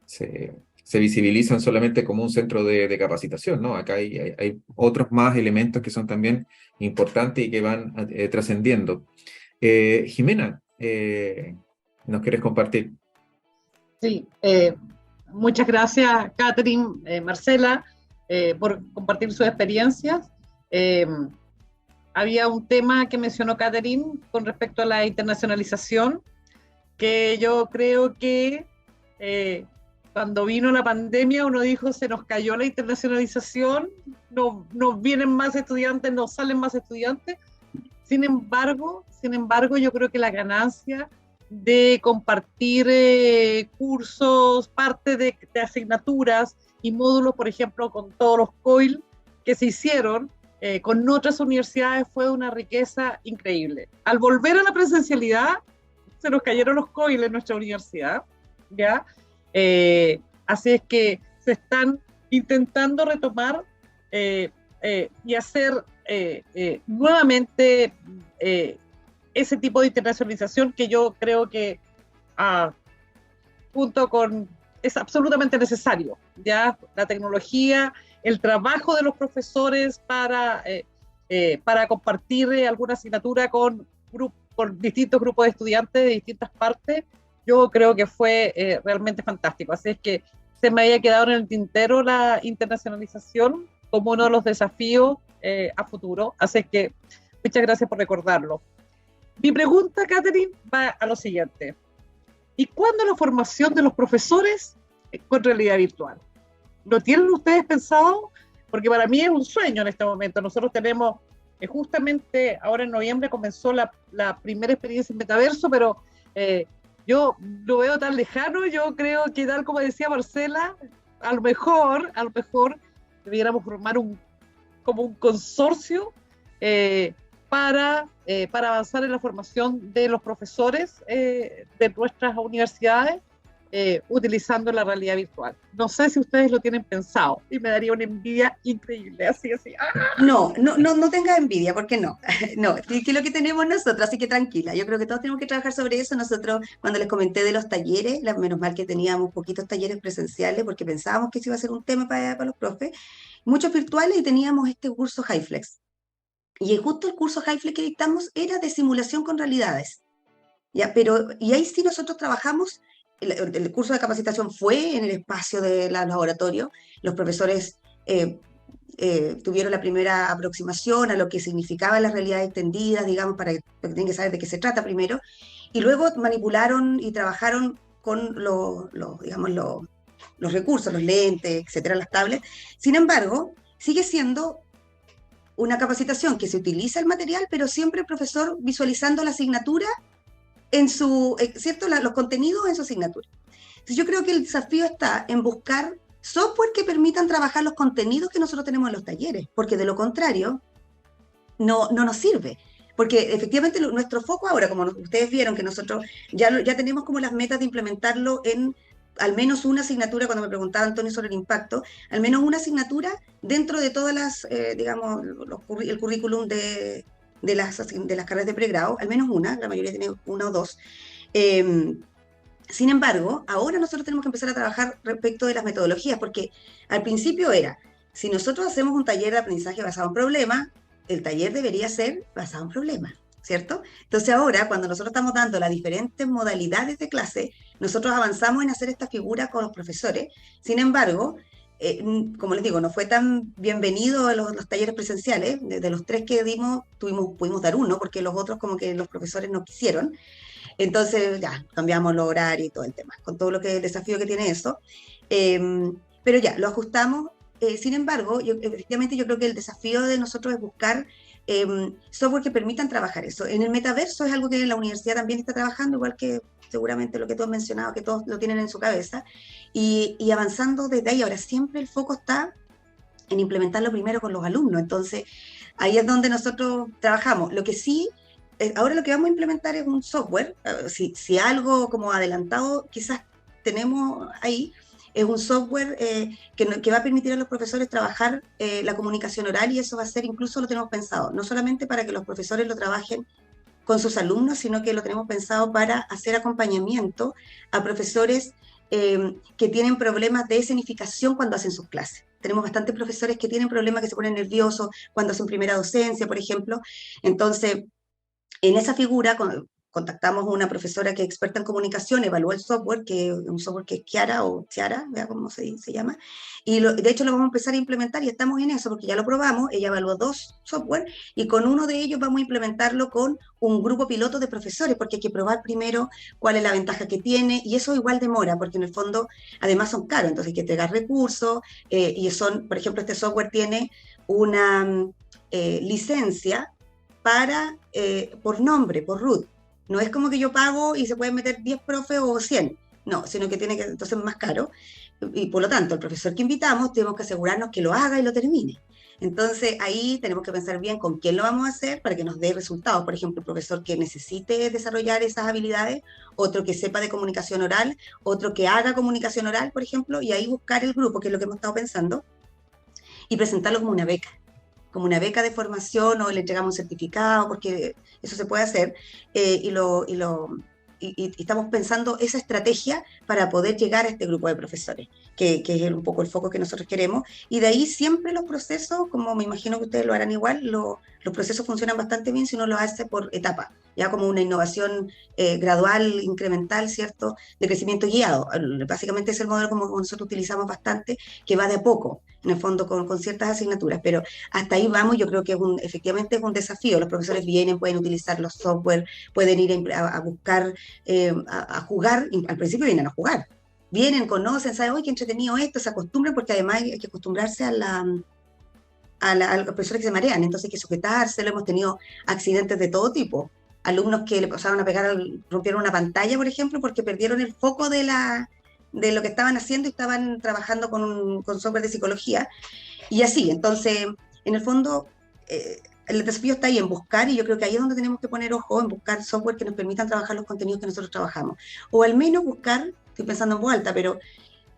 se visibilizan solamente como un centro de capacitación, ¿no? Acá hay otros más elementos que son también importantes y que van trascendiendo. Jimena, ¿nos quieres compartir? Sí, muchas gracias, Catherine, Marcela, por compartir sus experiencias. había un tema que mencionó Catherine con respecto a la internacionalización, que yo creo que cuando vino la pandemia uno dijo se nos cayó la internacionalización, no vienen más estudiantes, no salen más estudiantes. Sin embargo, yo creo que la ganancia de compartir cursos, parte de asignaturas y módulos, por ejemplo, con todos los COIL que se hicieron con otras universidades fue una riqueza increíble. Al volver a la presencialidad, se nos cayeron los COIL en nuestra universidad, ¿ya? Así es que se están intentando retomar y hacer nuevamente ese tipo de internacionalización que yo creo que junto con es absolutamente necesario, ya la tecnología, el trabajo de los profesores para compartir alguna asignatura con distintos grupos de estudiantes de distintas partes, yo creo que fue realmente fantástico. Así es que se me había quedado en el tintero la internacionalización como uno de los desafíos a futuro. Así es que muchas gracias por recordarlo. Mi pregunta, Catherine, va a lo siguiente. ¿Y cuándo la formación de los profesores con realidad virtual? ¿Lo tienen ustedes pensado? Porque para mí es un sueño en este momento. Nosotros tenemos, justamente ahora en noviembre comenzó la primera experiencia en metaverso, pero yo lo veo tan lejano. Yo creo que, tal como decía Marcela, a lo mejor debiéramos formar como un consorcio para avanzar en la formación de los profesores de nuestras universidades utilizando la realidad virtual. No sé si ustedes lo tienen pensado y me daría una envidia increíble, así. ¡Ah! No tengas envidia, porque no, no, que es lo que tenemos nosotros, así que tranquila, yo creo que todos tenemos que trabajar sobre eso. Nosotros, cuando les comenté de los talleres, menos mal que teníamos poquitos talleres presenciales, porque pensábamos que eso iba a ser un tema para los profes, muchos virtuales, y teníamos este curso HyFlex. Y justo el curso HyFlex que dictamos era de simulación con realidades. ¿Ya? Y ahí sí nosotros trabajamos, el curso de capacitación fue en el espacio del laboratorio, los profesores tuvieron la primera aproximación a lo que significaban las realidades extendidas, digamos, porque tienen que saber de qué se trata primero, y luego manipularon y trabajaron con digamos, los recursos, los lentes, etcétera, las tablets. Sin embargo, sigue siendo una capacitación que se utiliza el material, pero siempre el profesor visualizando la asignatura en ¿cierto? Los contenidos en su asignatura. Entonces yo creo que el desafío está en buscar software que permitan trabajar los contenidos que nosotros tenemos en los talleres, porque de lo contrario no nos sirve. Porque efectivamente nuestro foco ahora, como ustedes vieron, que nosotros ya tenemos como las metas de implementarlo en al menos una asignatura, cuando me preguntaba Antonio sobre el impacto, al menos una asignatura dentro de todas las, digamos, el currículum de las carreras de pregrado, al menos una, la mayoría tiene una o dos. Sin embargo, ahora nosotros tenemos que empezar a trabajar respecto de las metodologías, porque al principio era, si nosotros hacemos un taller de aprendizaje basado en problemas, el taller debería ser basado en problemas, ¿cierto? Entonces ahora, cuando nosotros estamos dando las diferentes modalidades de clase, nosotros avanzamos en hacer esta figura con los profesores. Sin embargo, como les digo, no fue tan bienvenido a los talleres presenciales. De los 3 que dimos, pudimos dar uno, porque los otros como que los profesores no quisieron. Entonces ya, cambiamos los horarios y todo el tema, con todo el desafío que tiene eso. Pero ya, lo ajustamos. Sin embargo, efectivamente yo creo que el desafío de nosotros es buscar software que permitan trabajar eso. En el metaverso es algo que la universidad también está trabajando, igual que seguramente lo que tú has mencionado, que todos lo tienen en su cabeza, y avanzando desde ahí. Ahora siempre el foco está en implementarlo primero con los alumnos, entonces ahí es donde nosotros trabajamos. Lo que sí, ahora lo que vamos a implementar es un software, si algo como adelantado quizás tenemos ahí, es un software que va a permitir a los profesores trabajar la comunicación oral, y eso va a ser, incluso lo tenemos pensado, no solamente para que los profesores lo trabajen con sus alumnos, sino que lo tenemos pensado para hacer acompañamiento a profesores que tienen problemas de escenificación cuando hacen sus clases. Tenemos bastantes profesores que tienen problemas, que se ponen nerviosos cuando hacen primera docencia, por ejemplo. Entonces, en esa figura, contactamos a una profesora que es experta en comunicación, evaluó el software, que es un software que es Kiara o Chiara, vea cómo se llama, y de hecho lo vamos a empezar a implementar y estamos en eso porque ya lo probamos. Ella evaluó 2 software y con uno de ellos vamos a implementarlo con un grupo piloto de profesores, porque hay que probar primero cuál es la ventaja que tiene, y eso igual demora, porque en el fondo además son caros, entonces hay que entregar recursos, y son, por ejemplo, este software tiene una licencia para, por nombre, por root. No es como que yo pago y se pueden meter 10 profes o 100, no, sino que tiene que, entonces es más caro, y por lo tanto el profesor que invitamos tenemos que asegurarnos que lo haga y lo termine. Entonces ahí tenemos que pensar bien con quién lo vamos a hacer para que nos dé resultados. Por ejemplo, el profesor que necesite desarrollar esas habilidades, otro que sepa de comunicación oral, otro que haga comunicación oral, por ejemplo, y ahí buscar el grupo, que es lo que hemos estado pensando, y presentarlo como una beca de formación, o le entregamos un certificado, porque eso se puede hacer, y estamos pensando esa estrategia para poder llegar a este grupo de profesores, que es un poco el foco que nosotros queremos, y de ahí siempre los procesos, como me imagino que ustedes lo harán igual, los procesos funcionan bastante bien si uno lo hace por etapa, ya como una innovación gradual, incremental, ¿cierto?, de crecimiento guiado. Básicamente es el modelo como nosotros utilizamos bastante, que va de a poco, en el fondo con ciertas asignaturas, pero hasta ahí vamos. Yo creo que efectivamente es un desafío. Los profesores vienen, pueden utilizar los software, pueden ir a buscar, a jugar. Al principio vienen a jugar, vienen, conocen, saben, ¡uy, qué entretenido esto!, se acostumbran, porque además hay que acostumbrarse a los profesores que se marean, entonces hay que sujetarse. Hemos tenido accidentes de todo tipo, alumnos que le pasaron a pegar, rompieron una pantalla, por ejemplo, porque perdieron el foco de lo que estaban haciendo y estaban trabajando con software de psicología, y así. Entonces, en el fondo, el desafío está ahí en buscar, y yo creo que ahí es donde tenemos que poner ojo, en buscar software que nos permitan trabajar los contenidos que nosotros trabajamos, o al menos buscar, estoy pensando en voz alta, pero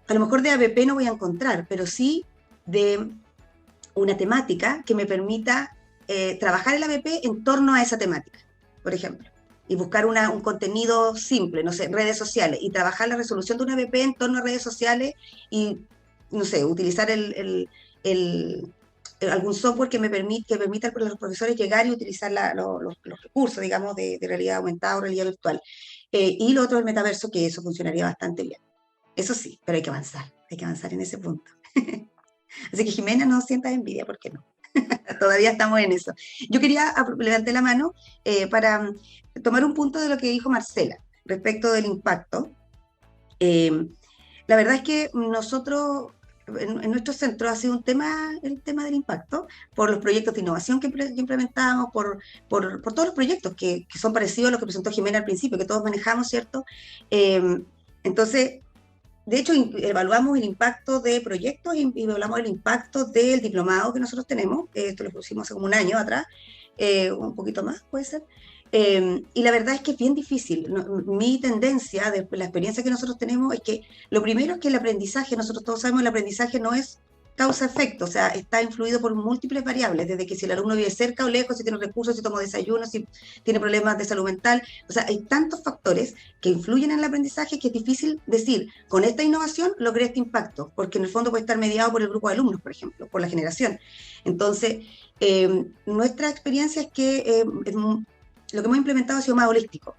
a lo mejor de ABP no voy a encontrar, pero sí de una temática que me permita trabajar el ABP en torno a esa temática, por ejemplo, y buscar un contenido simple, no sé, redes sociales, y trabajar la resolución de una ABP en torno a redes sociales, y, no sé, utilizar algún software que permita a los profesores llegar y utilizar los recursos, digamos, de realidad aumentada o realidad virtual. Y lo otro, el metaverso, que eso funcionaría bastante bien. Eso sí, pero hay que avanzar en ese punto. Así que, Jimena, no sientas envidia, ¿por qué no? Todavía estamos en eso. Yo quería levantar la mano para tomar un punto de lo que dijo Marcela respecto del impacto. La verdad es que nosotros, en nuestro centro, ha sido el tema del impacto, por los proyectos de innovación que implementamos, por todos los proyectos que son parecidos a los que presentó Jimena al principio, que todos manejamos, ¿cierto? Entonces, de hecho, evaluamos el impacto de proyectos y evaluamos el impacto del diplomado que nosotros tenemos. Esto lo pusimos hace como un año atrás, un poquito más, puede ser. Y la verdad es que es bien difícil. Mi tendencia, de la experiencia que nosotros tenemos, es que lo primero es que el aprendizaje, nosotros todos sabemos, el aprendizaje no es causa-efecto, o sea, está influido por múltiples variables, desde que si el alumno vive cerca o lejos, si tiene recursos, si toma desayuno, si tiene problemas de salud mental. O sea, hay tantos factores que influyen en el aprendizaje que es difícil decir, con esta innovación logré este impacto, porque en el fondo puede estar mediado por el grupo de alumnos, por ejemplo, por la generación. Entonces, nuestra experiencia es que lo que hemos implementado ha sido más holístico.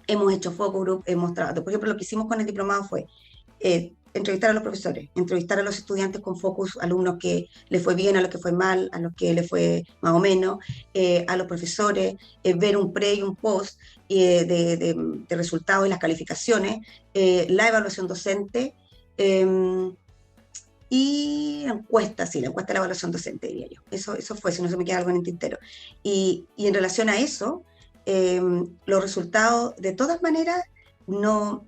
Hemos hecho focus group, hemos trabajado. Por ejemplo, lo que hicimos con el diplomado fue entrevistar a los profesores, entrevistar a los estudiantes con focus, alumnos que les fue bien, a los que fue mal, a los que les fue más o menos, a los profesores, ver un pre y un post de resultados y las calificaciones, la evaluación docente, y la encuesta de la evaluación docente, diría yo. Eso fue, si no se me queda algo en el tintero. Y en relación a eso, los resultados, de todas maneras, no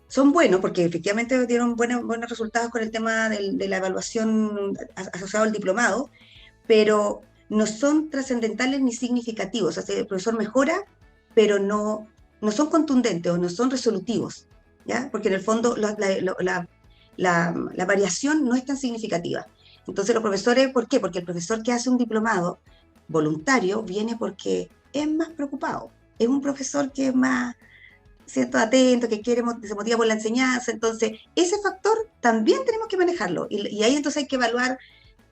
son buenos, porque efectivamente dieron buenos resultados con el tema de la evaluación asociado al diplomado, pero no son trascendentales ni significativos. O sea, el profesor mejora, pero no son contundentes o no son resolutivos, ¿ya? Porque en el fondo la variación no es tan significativa. Entonces los profesores, ¿por qué? Porque el profesor que hace un diplomado voluntario viene porque es más preocupado, es un profesor que es más, ¿cierto?, atento, que se motiva por la enseñanza. Entonces ese factor también tenemos que manejarlo, y ahí entonces hay que evaluar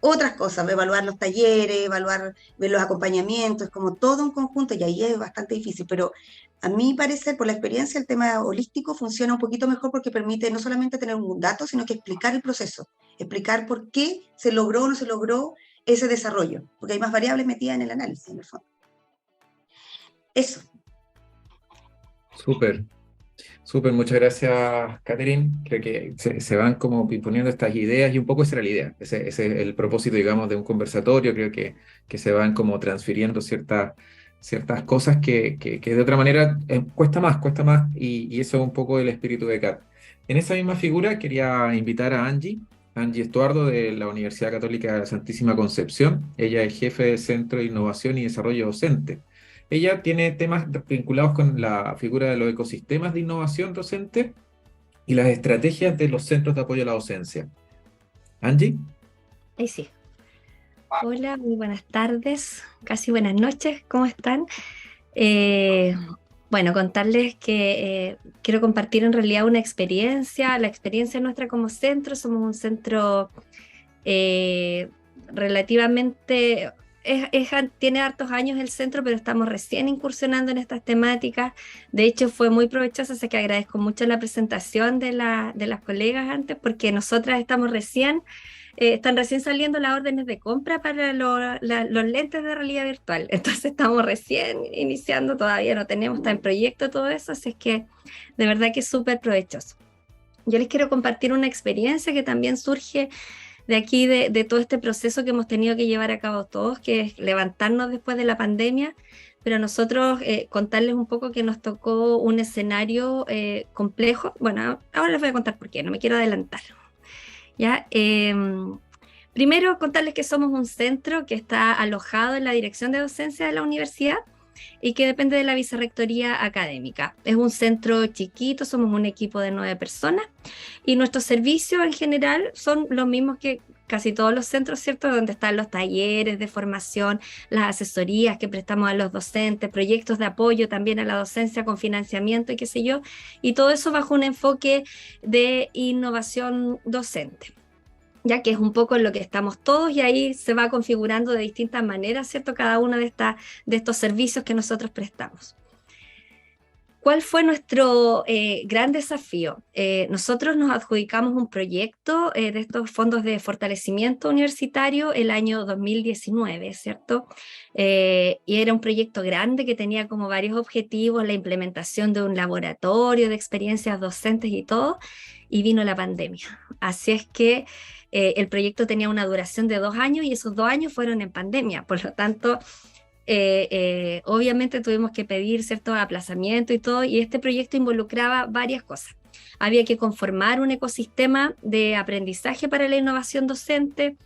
otras cosas, evaluar los talleres, evaluar, ver los acompañamientos, como todo un conjunto, y ahí es bastante difícil, pero a mi parecer, por la experiencia, el tema holístico funciona un poquito mejor porque permite no solamente tener un dato, sino que explicar el proceso, explicar por qué se logró o no se logró ese desarrollo, porque hay más variables metidas en el análisis, en el fondo. Eso. Súper, súper, muchas gracias, Catherine. Creo que se van como imponiendo estas ideas y un poco esa era la idea. Ese es el propósito, digamos, de un conversatorio. Creo que se van como transfiriendo ciertas cosas que de otra manera cuesta más y eso es un poco el espíritu de CAT. En esa misma figura quería invitar a Angie Estuardo de la Universidad Católica de la Santísima Concepción. Ella es jefe del Centro de Innovación y Desarrollo Docente. Ella tiene temas vinculados con la figura de los ecosistemas de innovación docente y las estrategias de los centros de apoyo a la docencia. Angie. Ahí sí. Hola, muy buenas tardes, casi buenas noches, ¿cómo están? Bueno, contarles que quiero compartir en realidad una experiencia, la experiencia nuestra como centro. Somos un centro relativamente... tiene hartos años el centro, pero estamos recién incursionando en estas temáticas. De hecho, fue muy provechoso, así que agradezco mucho la presentación de las colegas antes, porque nosotras estamos están recién saliendo las órdenes de compra para los lentes de realidad virtual. Entonces estamos recién iniciando, todavía no tenemos, está en proyecto todo eso, así es que de verdad que es súper provechoso. Yo les quiero compartir una experiencia que también surge de aquí, de todo este proceso que hemos tenido que llevar a cabo todos, que es levantarnos después de la pandemia, pero nosotros contarles un poco que nos tocó un escenario complejo. Bueno, ahora les voy a contar por qué, no me quiero adelantar. ¿Ya? Primero, contarles que somos un centro que está alojado en la Dirección de Docencia de la universidad y que depende de la Vicerrectoría Académica. Es un centro chiquito, somos un equipo de 9 personas y nuestros servicios en general son los mismos que casi todos los centros, ¿cierto? Donde están los talleres de formación, las asesorías que prestamos a los docentes, proyectos de apoyo también a la docencia con financiamiento y qué sé yo, y todo eso bajo un enfoque de innovación docente, ya que es un poco en lo que estamos todos y ahí se va configurando de distintas maneras, ¿cierto? Cada uno de estos servicios que nosotros prestamos. ¿Cuál fue nuestro gran desafío? Nosotros nos adjudicamos un proyecto de estos fondos de fortalecimiento universitario el año 2019, ¿cierto? Y era un proyecto grande que tenía como varios objetivos, la implementación de un laboratorio de experiencias docentes y todo, y vino la pandemia. Así es que el proyecto tenía una duración de 2 años y esos 2 años fueron en pandemia, por lo tanto... obviamente tuvimos que pedir cierto aplazamiento y todo, y este proyecto involucraba varias cosas. Había que conformar un ecosistema de aprendizaje para la innovación docente,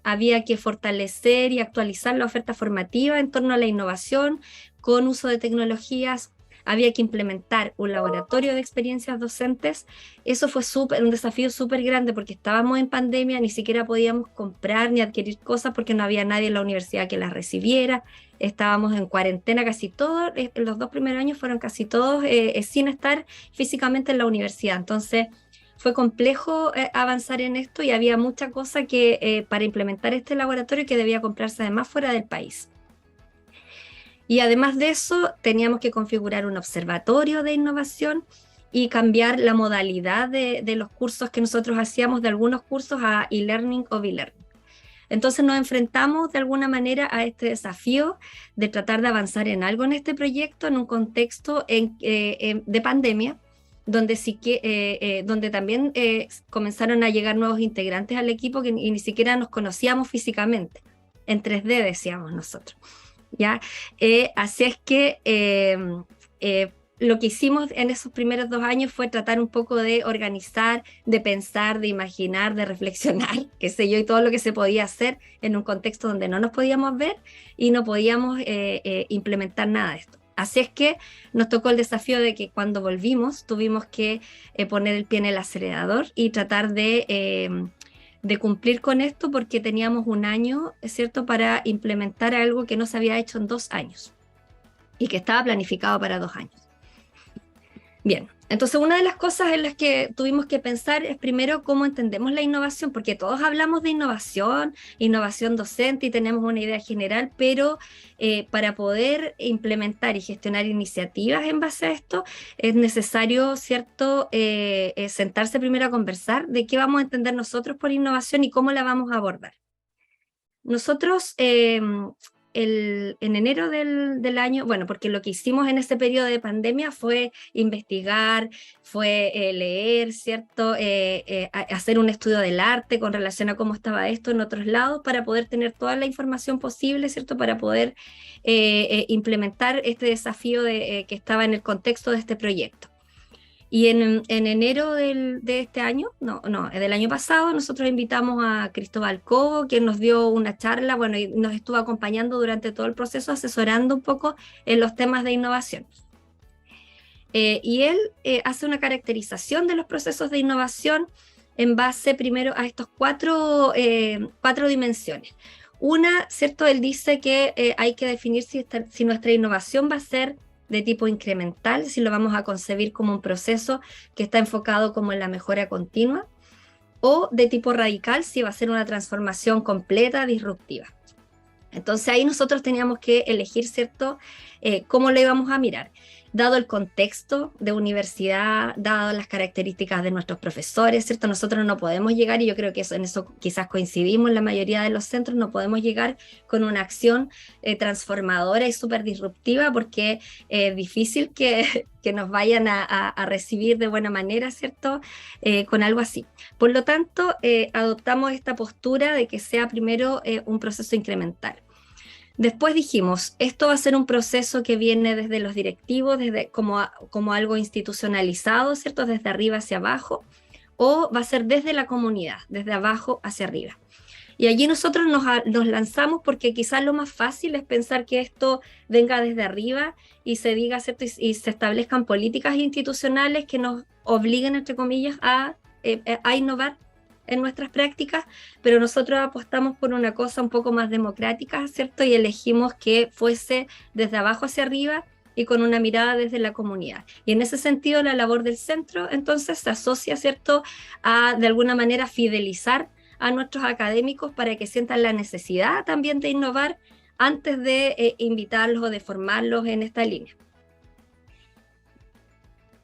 había que fortalecer y actualizar la oferta formativa en torno a la innovación con uso de tecnologías, había que implementar un laboratorio de experiencias docentes. Eso fue un desafío súper grande porque estábamos en pandemia, ni siquiera podíamos comprar ni adquirir cosas porque no había nadie en la universidad que las recibiera. Estábamos en cuarentena casi todos, los 2 primeros años fueron casi todos sin estar físicamente en la universidad. Entonces fue complejo avanzar en esto y había mucha cosa que para implementar este laboratorio que debía comprarse además fuera del país. Y además de eso, teníamos que configurar un observatorio de innovación y cambiar la modalidad de los cursos que nosotros hacíamos, de algunos cursos a e-learning o b-learning. Entonces nos enfrentamos de alguna manera a este desafío de tratar de avanzar en algo en este proyecto en un contexto de pandemia, donde también comenzaron a llegar nuevos integrantes al equipo que ni siquiera nos conocíamos físicamente, en 3D decíamos nosotros. ¿Ya? Así es que lo que hicimos en esos primeros 2 años fue tratar un poco de organizar, de pensar, de imaginar, de reflexionar, qué sé yo, y todo lo que se podía hacer en un contexto donde no nos podíamos ver y no podíamos implementar nada de esto. Así es que nos tocó el desafío de que cuando volvimos tuvimos que poner el pie en el acelerador y tratar de cumplir con esto porque teníamos 1 año, ¿es cierto?, para implementar algo que no se había hecho en 2 años y que estaba planificado para 2 años. Bien, entonces una de las cosas en las que tuvimos que pensar es primero cómo entendemos la innovación, porque todos hablamos de innovación docente y tenemos una idea general, pero para poder implementar y gestionar iniciativas en base a esto es necesario, ¿cierto?, sentarse primero a conversar de qué vamos a entender nosotros por innovación y cómo la vamos a abordar. Nosotros en enero del año, bueno, porque lo que hicimos en ese periodo de pandemia fue investigar, fue leer, ¿cierto? Hacer un estudio del arte con relación a cómo estaba esto en otros lados para poder tener toda la información posible, ¿cierto? Para poder implementar este desafío que estaba en el contexto de este proyecto. Y en enero de este año, del año pasado, nosotros invitamos a Cristóbal Cobo, quien nos dio una charla, bueno, y nos estuvo acompañando durante todo el proceso, asesorando un poco en los temas de innovación. Y él hace una caracterización de los procesos de innovación en base primero a estos cuatro dimensiones. Una, ¿cierto? Él dice que hay que definir si nuestra innovación va a ser de tipo incremental, si lo vamos a concebir como un proceso que está enfocado como en la mejora continua, o de tipo radical, si va a ser una transformación completa, disruptiva. Entonces ahí nosotros teníamos que elegir, ¿cierto?, cómo lo íbamos a mirar. Dado el contexto de universidad, dado las características de nuestros profesores, ¿cierto? Nosotros no podemos llegar, y yo creo que en eso quizás coincidimos en la mayoría de los centros, no podemos llegar con una acción transformadora y súper disruptiva, porque es difícil que nos vayan a recibir de buena manera, ¿cierto? Con algo así. Por lo tanto, adoptamos esta postura de que sea primero un proceso incremental. Después dijimos, esto va a ser un proceso que viene desde los directivos, como algo institucionalizado, ¿cierto? Desde arriba hacia abajo, o va a ser desde la comunidad, desde abajo hacia arriba. Y allí nosotros nos lanzamos porque quizás lo más fácil es pensar que esto venga desde arriba y se diga, ¿cierto? Y se establezcan políticas institucionales que nos obliguen, entre comillas, a innovar en nuestras prácticas, pero nosotros apostamos por una cosa un poco más democrática, ¿cierto? Y elegimos que fuese desde abajo hacia arriba y con una mirada desde la comunidad. Y en ese sentido, la labor del centro, entonces, se asocia, ¿cierto?, a, de alguna manera, fidelizar a nuestros académicos para que sientan la necesidad también de innovar antes de invitarlos o de formarlos en esta línea.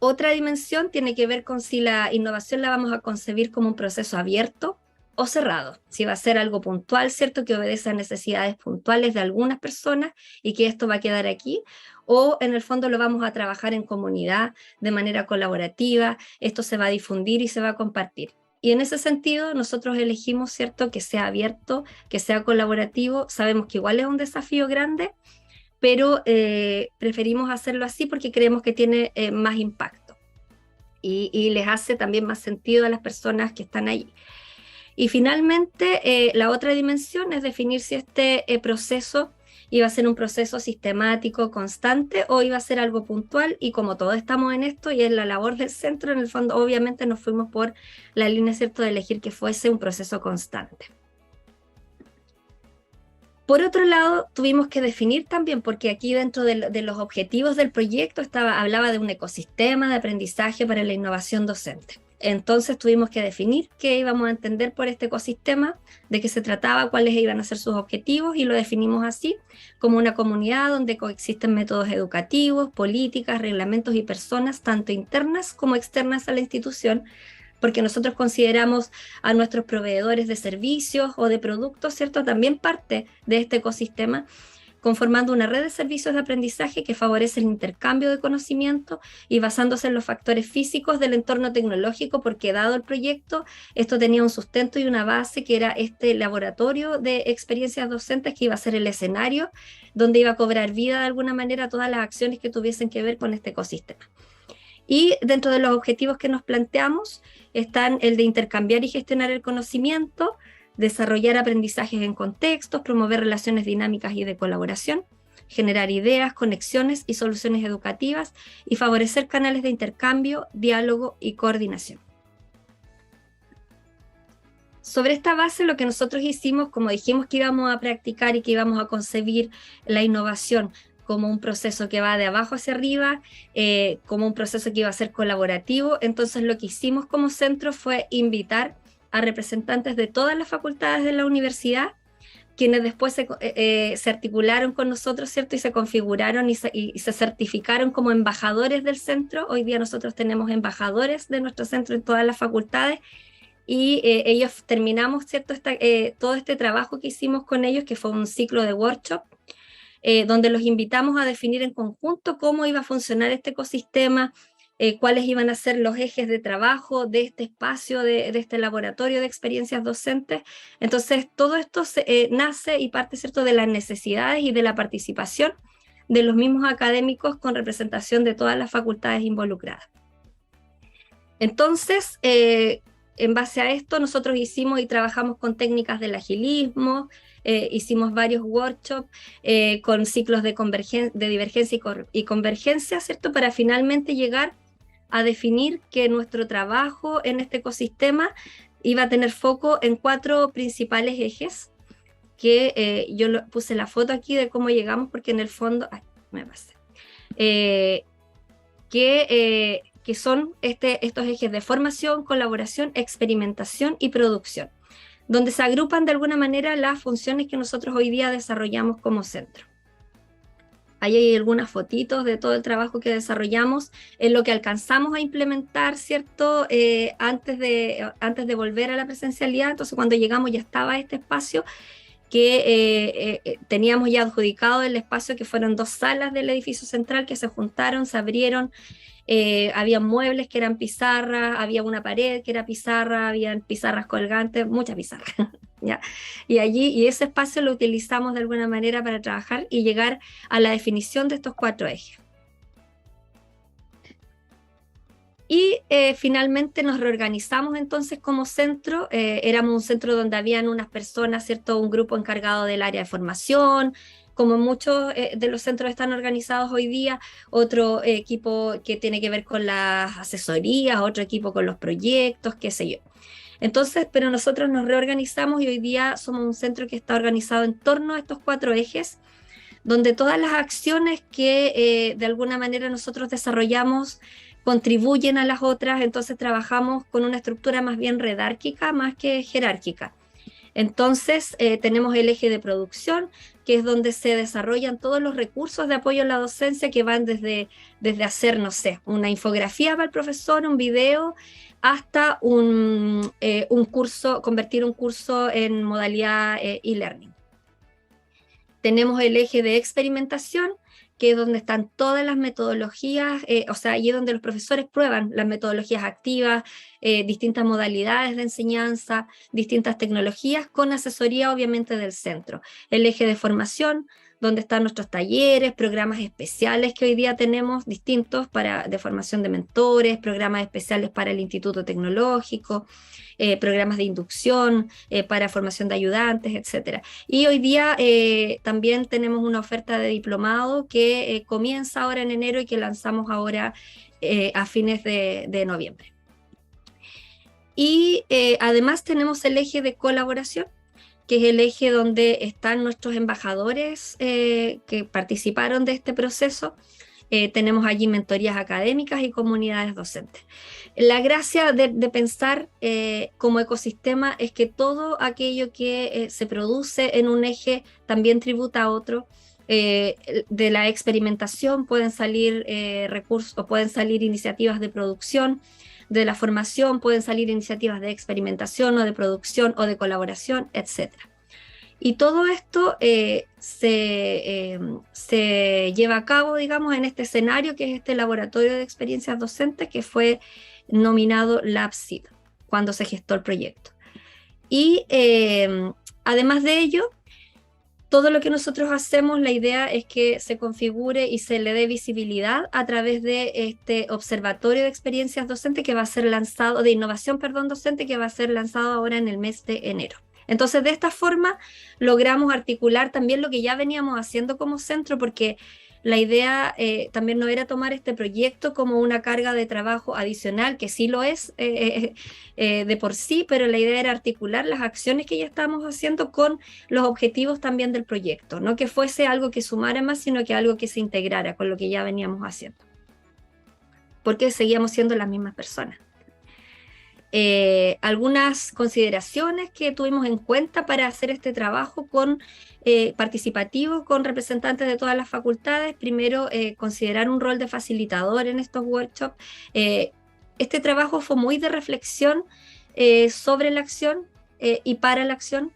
Otra dimensión tiene que ver con si la innovación la vamos a concebir como un proceso abierto o cerrado, si va a ser algo puntual, ¿cierto?, que obedece a necesidades puntuales de algunas personas y que esto va a quedar aquí, o en el fondo lo vamos a trabajar en comunidad, de manera colaborativa, esto se va a difundir y se va a compartir. Y en ese sentido nosotros elegimos, ¿cierto?, que sea abierto, que sea colaborativo. Sabemos que igual es un desafío grande, pero preferimos hacerlo así porque creemos que tiene más impacto y les hace también más sentido a las personas que están allí. Y finalmente, la otra dimensión es definir si este proceso iba a ser un proceso sistemático, constante, o iba a ser algo puntual, y como todos estamos en esto y es la labor del centro, en el fondo obviamente nos fuimos por la línea, ¿cierto?, de elegir que fuese un proceso constante. Por otro lado, tuvimos que definir también, porque aquí dentro de los objetivos del proyecto hablaba de un ecosistema de aprendizaje para la innovación docente. Entonces tuvimos que definir qué íbamos a entender por este ecosistema, de qué se trataba, cuáles iban a ser sus objetivos, y lo definimos así, como una comunidad donde coexisten métodos educativos, políticas, reglamentos y personas, tanto internas como externas a la institución, porque nosotros consideramos a nuestros proveedores de servicios o de productos, ¿cierto?, también parte de este ecosistema, conformando una red de servicios de aprendizaje que favorece el intercambio de conocimiento y basándose en los factores físicos del entorno tecnológico, porque dado el proyecto, esto tenía un sustento y una base que era este laboratorio de experiencias docentes que iba a ser el escenario donde iba a cobrar vida de alguna manera todas las acciones que tuviesen que ver con este ecosistema. Y dentro de los objetivos que nos planteamos están el de intercambiar y gestionar el conocimiento, desarrollar aprendizajes en contextos, promover relaciones dinámicas y de colaboración, generar ideas, conexiones y soluciones educativas y favorecer canales de intercambio, diálogo y coordinación. Sobre esta base, lo que nosotros hicimos, como dijimos que íbamos a practicar y que íbamos a concebir la innovación como un proceso que va de abajo hacia arriba, como un proceso que iba a ser colaborativo. Entonces lo que hicimos como centro fue invitar a representantes de todas las facultades de la universidad, quienes después se articularon con nosotros, ¿cierto? Y se configuraron y se certificaron como embajadores del centro. Hoy día nosotros tenemos embajadores de nuestro centro en todas las facultades, y ellos terminamos, ¿cierto? Todo este trabajo que hicimos con ellos, que fue un ciclo de workshop, donde los invitamos a definir en conjunto cómo iba a funcionar este ecosistema, cuáles iban a ser los ejes de trabajo de este espacio, de este laboratorio de experiencias docentes. Entonces, todo esto nace y parte, ¿cierto?, de las necesidades y de la participación de los mismos académicos con representación de todas las facultades involucradas. Entonces, en base a esto, nosotros hicimos y trabajamos con técnicas del agilismo, hicimos varios workshops con ciclos de divergencia y convergencia, ¿cierto?, para finalmente llegar a definir que nuestro trabajo en este ecosistema iba a tener foco en 4 principales ejes, que yo puse la foto aquí de cómo llegamos, porque en el fondo, me pasé, que son estos ejes de formación, colaboración, experimentación y producción, donde se agrupan de alguna manera las funciones que nosotros hoy día desarrollamos como centro. Ahí hay algunas fotitos de todo el trabajo que desarrollamos, en lo que alcanzamos a implementar, ¿cierto? Antes de volver a la presencialidad. Entonces, cuando llegamos ya estaba este espacio que teníamos ya adjudicado el espacio, que fueron 2 salas del edificio central que se juntaron, se abrieron. Había muebles que eran pizarras, había una pared que era pizarra, habían pizarras colgantes, muchas pizarras. ¿Ya? Y ese espacio lo utilizamos de alguna manera para trabajar y llegar a la definición de estos 4 ejes. Y finalmente nos reorganizamos entonces como centro. Éramos un centro donde habían unas personas, ¿cierto? Un grupo encargado del área de formación, como muchos de los centros están organizados hoy día, otro equipo que tiene que ver con las asesorías, otro equipo con los proyectos, qué sé yo. Entonces, pero nosotros nos reorganizamos y hoy día somos un centro que está organizado en torno a estos 4 ejes, donde todas las acciones que de alguna manera nosotros desarrollamos contribuyen a las otras. Entonces trabajamos con una estructura más bien redárquica más que jerárquica. Entonces tenemos el eje de producción, que es donde se desarrollan todos los recursos de apoyo a la docencia, que van desde hacer, no sé, una infografía para el profesor, un video, hasta un curso, convertir un curso en modalidad e-learning. Tenemos el eje de experimentación, que es donde están todas las metodologías, o sea, allí es donde los profesores prueban las metodologías activas, distintas modalidades de enseñanza, distintas tecnologías, con asesoría obviamente del centro. El eje de formación, donde están nuestros talleres, programas especiales que hoy día tenemos distintos de formación de mentores, programas especiales para el Instituto Tecnológico, programas de inducción para formación de ayudantes, etc. Y hoy día también tenemos una oferta de diplomado que comienza ahora en enero y que lanzamos ahora a fines de noviembre. Y además tenemos el eje de colaboración, que es el eje donde están nuestros embajadores que participaron de este proceso. Tenemos allí mentorías académicas y comunidades docentes. La gracia de pensar como ecosistema es que todo aquello que se produce en un eje también tributa a otro. De la experimentación pueden salir recursos o pueden salir iniciativas de producción. De la formación pueden salir iniciativas de experimentación o de producción o de colaboración, etc. Y todo esto se lleva a cabo, digamos, en este escenario que es este laboratorio de experiencias docentes que fue nominado LabSeed cuando se gestó el proyecto. Y además de ello, todo lo que nosotros hacemos, la idea es que se configure y se le dé visibilidad a través de este observatorio de experiencias docentes que va a ser lanzado, de innovación, perdón, docente, que va a ser lanzado ahora en el mes de enero. Entonces, de esta forma, logramos articular también lo que ya veníamos haciendo como centro, porque la idea también no era tomar este proyecto como una carga de trabajo adicional, que sí lo es de por sí, pero la idea era articular las acciones que ya estábamos haciendo con los objetivos también del proyecto, no que fuese algo que sumara más, sino que algo que se integrara con lo que ya veníamos haciendo, porque seguíamos siendo las mismas personas. Algunas consideraciones que tuvimos en cuenta para hacer este trabajo participativo con representantes de todas las facultades. Primero, considerar un rol de facilitador en estos workshops. Este trabajo fue muy de reflexión sobre la acción y para la acción.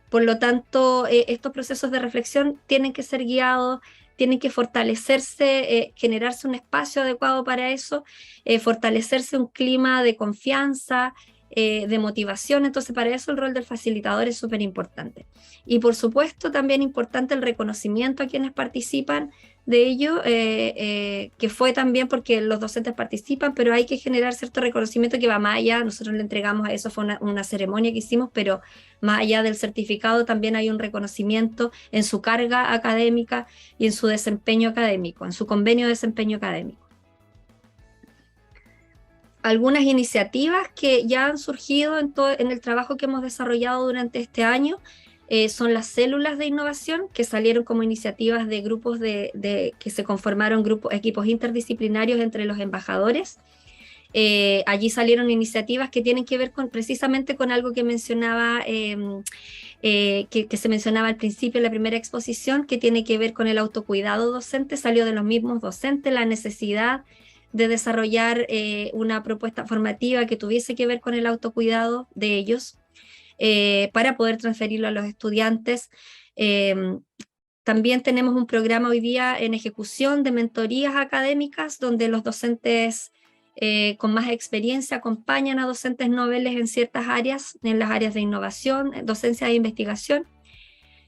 Por lo tanto, estos procesos de reflexión tienen que ser guiados, tienen que fortalecerse, generarse un espacio adecuado para eso, fortalecerse un clima de confianza, de motivación. Entonces, para eso el rol del facilitador es súper importante. Y por supuesto, también importante el reconocimiento a quienes participan de ello, que fue también porque los docentes participan, pero hay que generar cierto reconocimiento que va más allá. Nosotros le entregamos a eso, fue una ceremonia que hicimos, pero más allá del certificado también hay un reconocimiento en su carga académica y en su desempeño académico, en su convenio de desempeño académico. Algunas iniciativas que ya han surgido en el trabajo que hemos desarrollado durante este año son las células de innovación, que salieron como iniciativas de grupos que se conformaron equipos interdisciplinarios entre los embajadores. Allí salieron iniciativas que tienen que ver precisamente con algo que mencionaba, que se mencionaba al principio en la primera exposición, que tiene que ver con el autocuidado docente. Salió de los mismos docentes la necesidad de desarrollar una propuesta formativa que tuviese que ver con el autocuidado de ellos, para poder transferirlo a los estudiantes. También tenemos un programa hoy día en ejecución de mentorías académicas, donde los docentes con más experiencia acompañan a docentes noveles en ciertas áreas, en las áreas de innovación, docencia e investigación.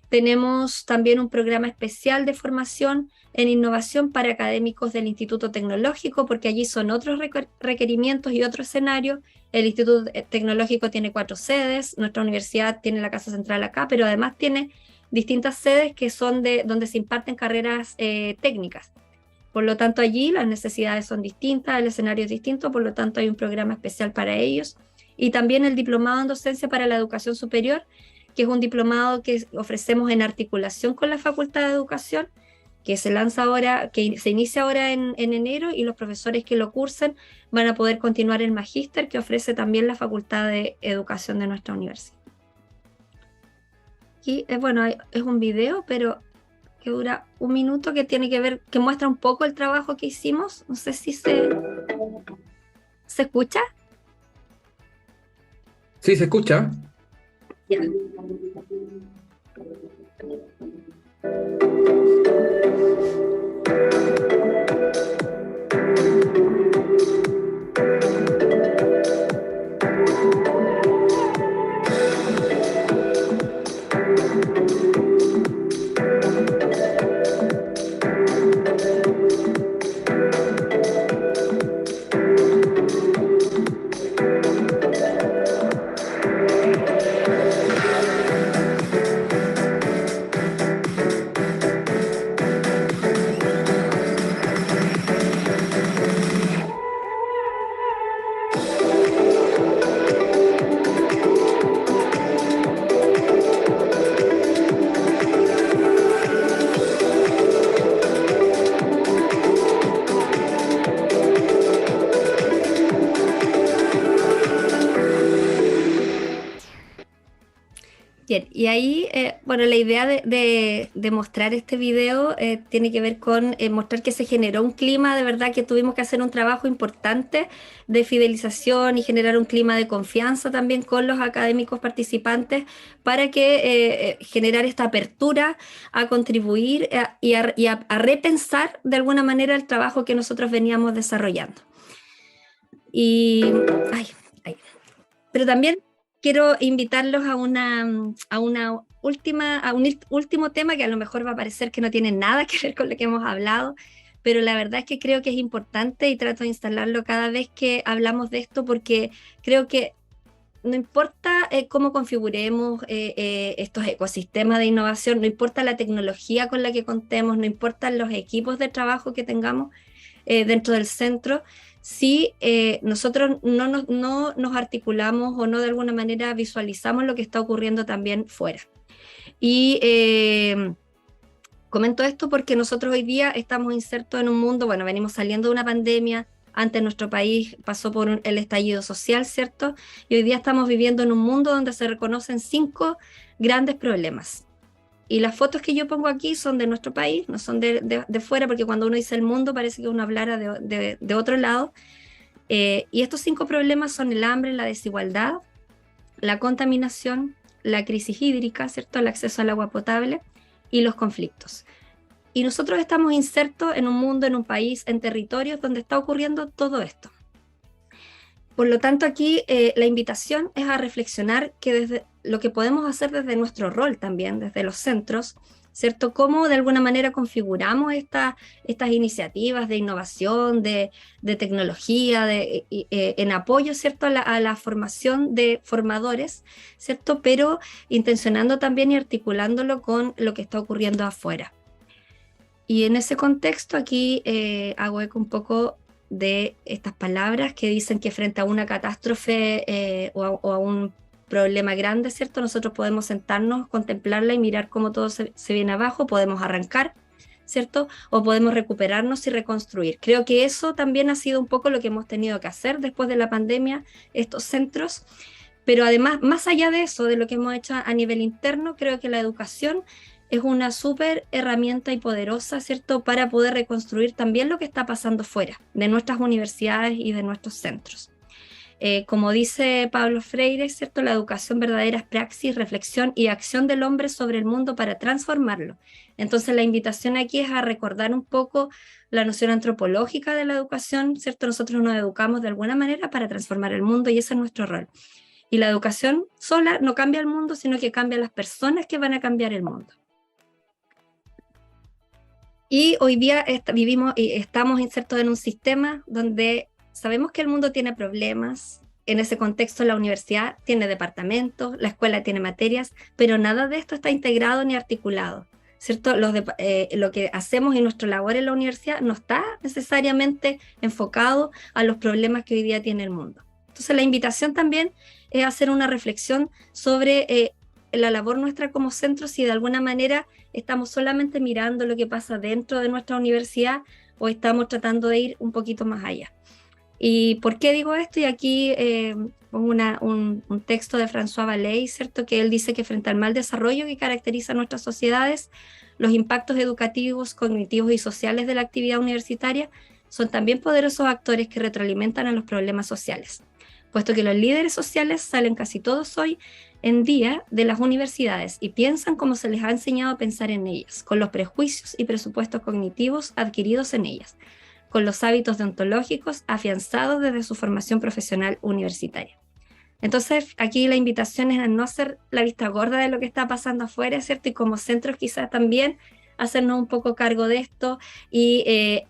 Tenemos también un programa especial de formación en innovación para académicos del Instituto Tecnológico, porque allí son otros requerimientos y otro escenario. El Instituto Tecnológico tiene 4 sedes, nuestra universidad tiene la casa central acá, pero además tiene distintas sedes que son donde se imparten carreras técnicas. Por lo tanto, allí las necesidades son distintas, el escenario es distinto, por lo tanto hay un programa especial para ellos. Y también el diplomado en docencia para la educación superior, que es un diplomado que ofrecemos en articulación con la Facultad de Educación, que se lanza ahora, que se inicia ahora en enero, y los profesores que lo cursen van a poder continuar el magíster que ofrece también la Facultad de Educación de nuestra universidad. Aquí, bueno, es un video, pero que dura 1 minuto, que tiene que ver, que muestra un poco el trabajo que hicimos. No sé si se escucha. Sí, se escucha. Ya. Bien, y ahí, bueno, la idea de mostrar este video tiene que ver con mostrar que se generó un clima, de verdad que tuvimos que hacer un trabajo importante de fidelización y generar un clima de confianza también con los académicos participantes para que generar esta apertura a contribuir y a repensar de alguna manera el trabajo que nosotros veníamos desarrollando. Y, pero también quiero invitarlos a un último tema que a lo mejor va a parecer que no tiene nada que ver con lo que hemos hablado, pero la verdad es que creo que es importante y trato de instalarlo cada vez que hablamos de esto, porque creo que no importa cómo configuremos estos ecosistemas de innovación, no importa la tecnología con la que contemos, no importan los equipos de trabajo que tengamos dentro del centro, si nosotros no nos articulamos o no de alguna manera visualizamos lo que está ocurriendo también fuera. Y comento esto porque nosotros hoy día estamos insertos en un mundo, bueno, venimos saliendo de una pandemia. Antes nuestro país pasó por el estallido social, ¿cierto? Y hoy día estamos viviendo en un mundo donde se reconocen 5 grandes problemas. Y las fotos que yo pongo aquí son de nuestro país, no son de fuera, porque cuando uno dice el mundo parece que uno hablara de otro lado. Y estos 5 problemas son el hambre, la desigualdad, la contaminación, la crisis hídrica, ¿cierto? El acceso al agua potable y los conflictos. Y nosotros estamos insertos en un mundo, en un país, en territorios donde está ocurriendo todo esto. Por lo tanto, aquí la invitación es a reflexionar que desde lo que podemos hacer desde nuestro rol también, desde los centros, ¿cierto? Cómo de alguna manera configuramos estas iniciativas de innovación, de tecnología, en apoyo, ¿cierto? A la formación de formadores, ¿cierto? Pero intencionando también y articulándolo con lo que está ocurriendo afuera. Y en ese contexto aquí hago eco un poco de estas palabras que dicen que frente a una catástrofe o a un problema grande, ¿cierto? Nosotros podemos sentarnos, contemplarla y mirar cómo todo se viene abajo, podemos arrancar, ¿cierto? O podemos recuperarnos y reconstruir. Creo que eso también ha sido un poco lo que hemos tenido que hacer después de la pandemia, estos centros. Pero además, más allá de eso, de lo que hemos hecho a nivel interno, creo que la educación es una súper herramienta y poderosa, ¿cierto?, para poder reconstruir también lo que está pasando fuera de nuestras universidades y de nuestros centros. Como dice Pablo Freire, ¿cierto?, la educación verdadera es praxis, reflexión y acción del hombre sobre el mundo para transformarlo. Entonces la invitación aquí es a recordar un poco la noción antropológica de la educación, ¿cierto? Nosotros nos educamos de alguna manera para transformar el mundo y ese es nuestro rol. Y la educación sola no cambia el mundo, sino que cambia las personas que van a cambiar el mundo. Y hoy día vivimos y estamos insertos en un sistema donde sabemos que el mundo tiene problemas. En ese contexto la universidad tiene departamentos, la escuela tiene materias, pero nada de esto está integrado ni articulado, ¿cierto? Lo que hacemos y nuestra labor en la universidad no está necesariamente enfocado a los problemas que hoy día tiene el mundo. Entonces la invitación también es hacer una reflexión sobre la labor nuestra como centro, si de alguna manera estamos solamente mirando lo que pasa dentro de nuestra universidad o estamos tratando de ir un poquito más allá. ¿Y por qué digo esto? Y aquí pongo un texto de François Vallée, ¿cierto? Que él dice que frente al mal desarrollo que caracteriza a nuestras sociedades, los impactos educativos, cognitivos y sociales de la actividad universitaria son también poderosos actores que retroalimentan a los problemas sociales, puesto que los líderes sociales salen casi todos hoy en día de las universidades y piensan como se les ha enseñado a pensar en ellas, con los prejuicios y presupuestos cognitivos adquiridos en ellas, con los hábitos deontológicos afianzados desde su formación profesional universitaria. Entonces, aquí la invitación es a no hacer la vista gorda de lo que está pasando afuera, ¿cierto? Y como centros quizás también hacernos un poco cargo de esto y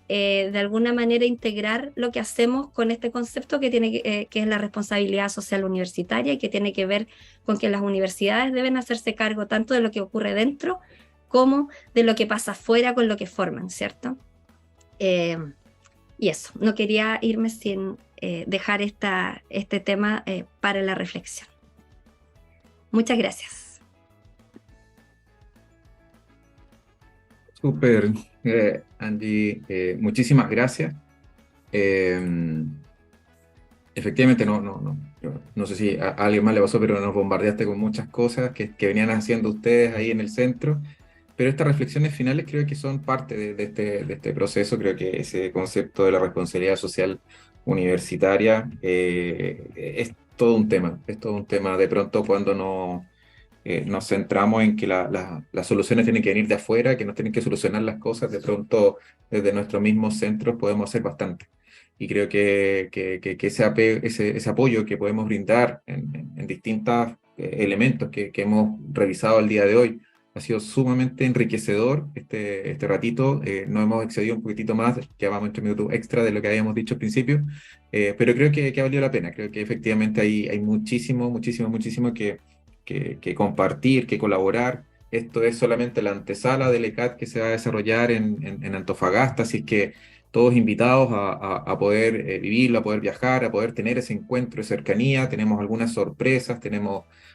de alguna manera integrar lo que hacemos con este concepto que es la responsabilidad social universitaria y que tiene que ver con que las universidades deben hacerse cargo tanto de lo que ocurre dentro como de lo que pasa afuera con lo que forman, ¿cierto? Y eso, no quería irme sin dejar este tema para la reflexión. Muchas gracias. Súper, Angie, muchísimas gracias. Efectivamente, no sé si a alguien más le pasó, pero nos bombardeaste con muchas cosas que venían haciendo ustedes ahí en el centro. Pero estas reflexiones finales creo que son parte de este proceso. Creo que ese concepto de la responsabilidad social universitaria es todo un tema. Es todo un tema. De pronto, cuando nos centramos en que las soluciones tienen que venir de afuera, que nos tienen que solucionar las cosas, de pronto desde nuestros mismos centros podemos hacer bastante. Y creo que ese apoyo que podemos brindar en distintos elementos que hemos revisado el día de hoy, Ha sido sumamente enriquecedor este ratito. Nos hemos excedido un poquitito más, llevamos 3 minutos extra de lo que habíamos dicho al principio, pero creo que ha valido la pena. Creo que efectivamente hay muchísimo, muchísimo, muchísimo que compartir, que colaborar. Esto es solamente la antesala del ECAT que se va a desarrollar en Antofagasta, así que todos invitados a poder vivirlo, a poder viajar, a poder tener ese encuentro de cercanía. Tenemos algunas sorpresas,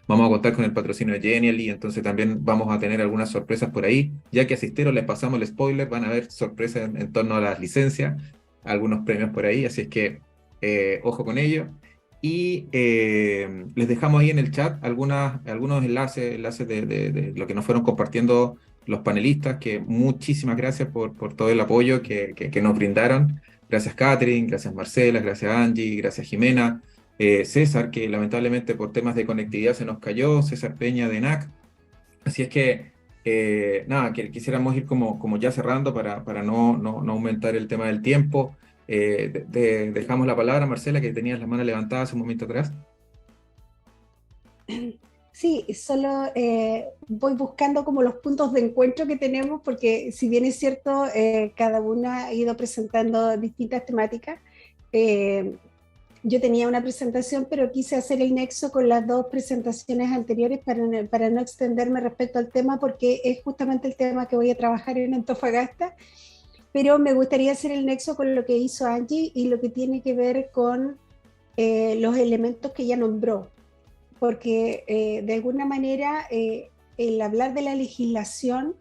vamos a contar con el patrocinio de Genially, entonces también vamos a tener algunas sorpresas por ahí. Ya que asistieron, les pasamos el spoiler, van a haber sorpresas en torno a las licencias, algunos premios por ahí, así es que ojo con ello. Y les dejamos ahí en el chat algunos enlaces de lo que nos fueron compartiendo los panelistas, que muchísimas gracias por todo el apoyo que nos brindaron. Gracias Catherine, gracias Marcela, gracias Angie, gracias Jimena, César, que lamentablemente por temas de conectividad se nos cayó, César Peña de NAC. Así es que, nada, que quisiéramos ir como ya cerrando para no aumentar el tema del tiempo. Dejamos la palabra a Marcela, que tenías la mano levantada hace un momento atrás. Sí, solo voy buscando como los puntos de encuentro que tenemos, porque si bien es cierto, cada una ha ido presentando distintas temáticas. Yo tenía una presentación, pero quise hacer el nexo con las dos presentaciones anteriores para no extenderme respecto al tema, porque es justamente el tema que voy a trabajar en Antofagasta, pero me gustaría hacer el nexo con lo que hizo Angie y lo que tiene que ver con los elementos que ella nombró, porque de alguna manera el hablar de la legislación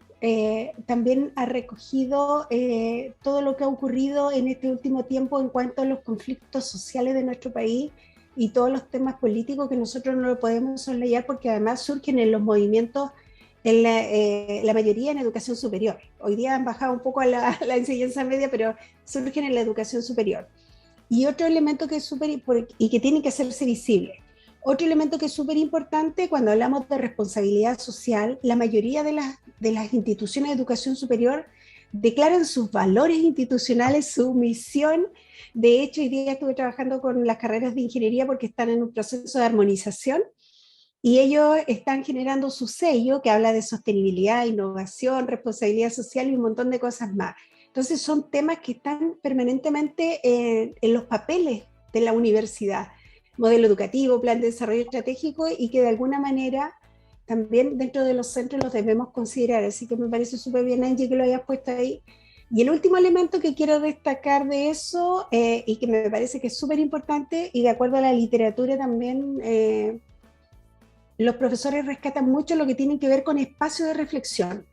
también ha recogido todo lo que ha ocurrido en este último tiempo en cuanto a los conflictos sociales de nuestro país y todos los temas políticos que nosotros no lo podemos soslayar, porque además surgen en los movimientos, en la mayoría en educación superior. Hoy día han bajado un poco a la enseñanza media, pero surgen en la educación superior. Y otro elemento que es súper y que tiene que hacerse visible. Otro elemento que es súper importante cuando hablamos de responsabilidad social, la mayoría de las instituciones de educación superior declaran sus valores institucionales, su misión. De hecho, hoy día estuve trabajando con las carreras de ingeniería porque están en un proceso de armonización y ellos están generando su sello que habla de sostenibilidad, innovación, responsabilidad social y un montón de cosas más. Entonces son temas que están permanentemente en los papeles de la universidad. Modelo educativo, plan de desarrollo estratégico, y que de alguna manera también dentro de los centros los debemos considerar. Así que me parece súper bien, Angie, que lo hayas puesto ahí. Y el último elemento que quiero destacar de eso, y que me parece que es súper importante, y de acuerdo a la literatura también, los profesores rescatan mucho lo que tiene que ver con espacio de reflexión.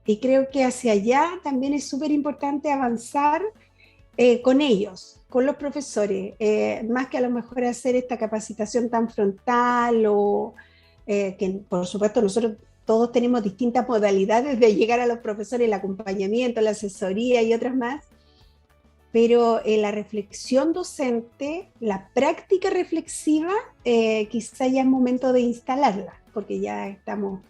Y creo que hacia allá también es súper importante avanzar con ellos, con los profesores, más que a lo mejor hacer esta capacitación tan frontal o que por supuesto nosotros todos tenemos distintas modalidades de llegar a los profesores, el acompañamiento, la asesoría y otras más, pero la reflexión docente, la práctica reflexiva, quizá ya es momento de instalarla, porque ya estamos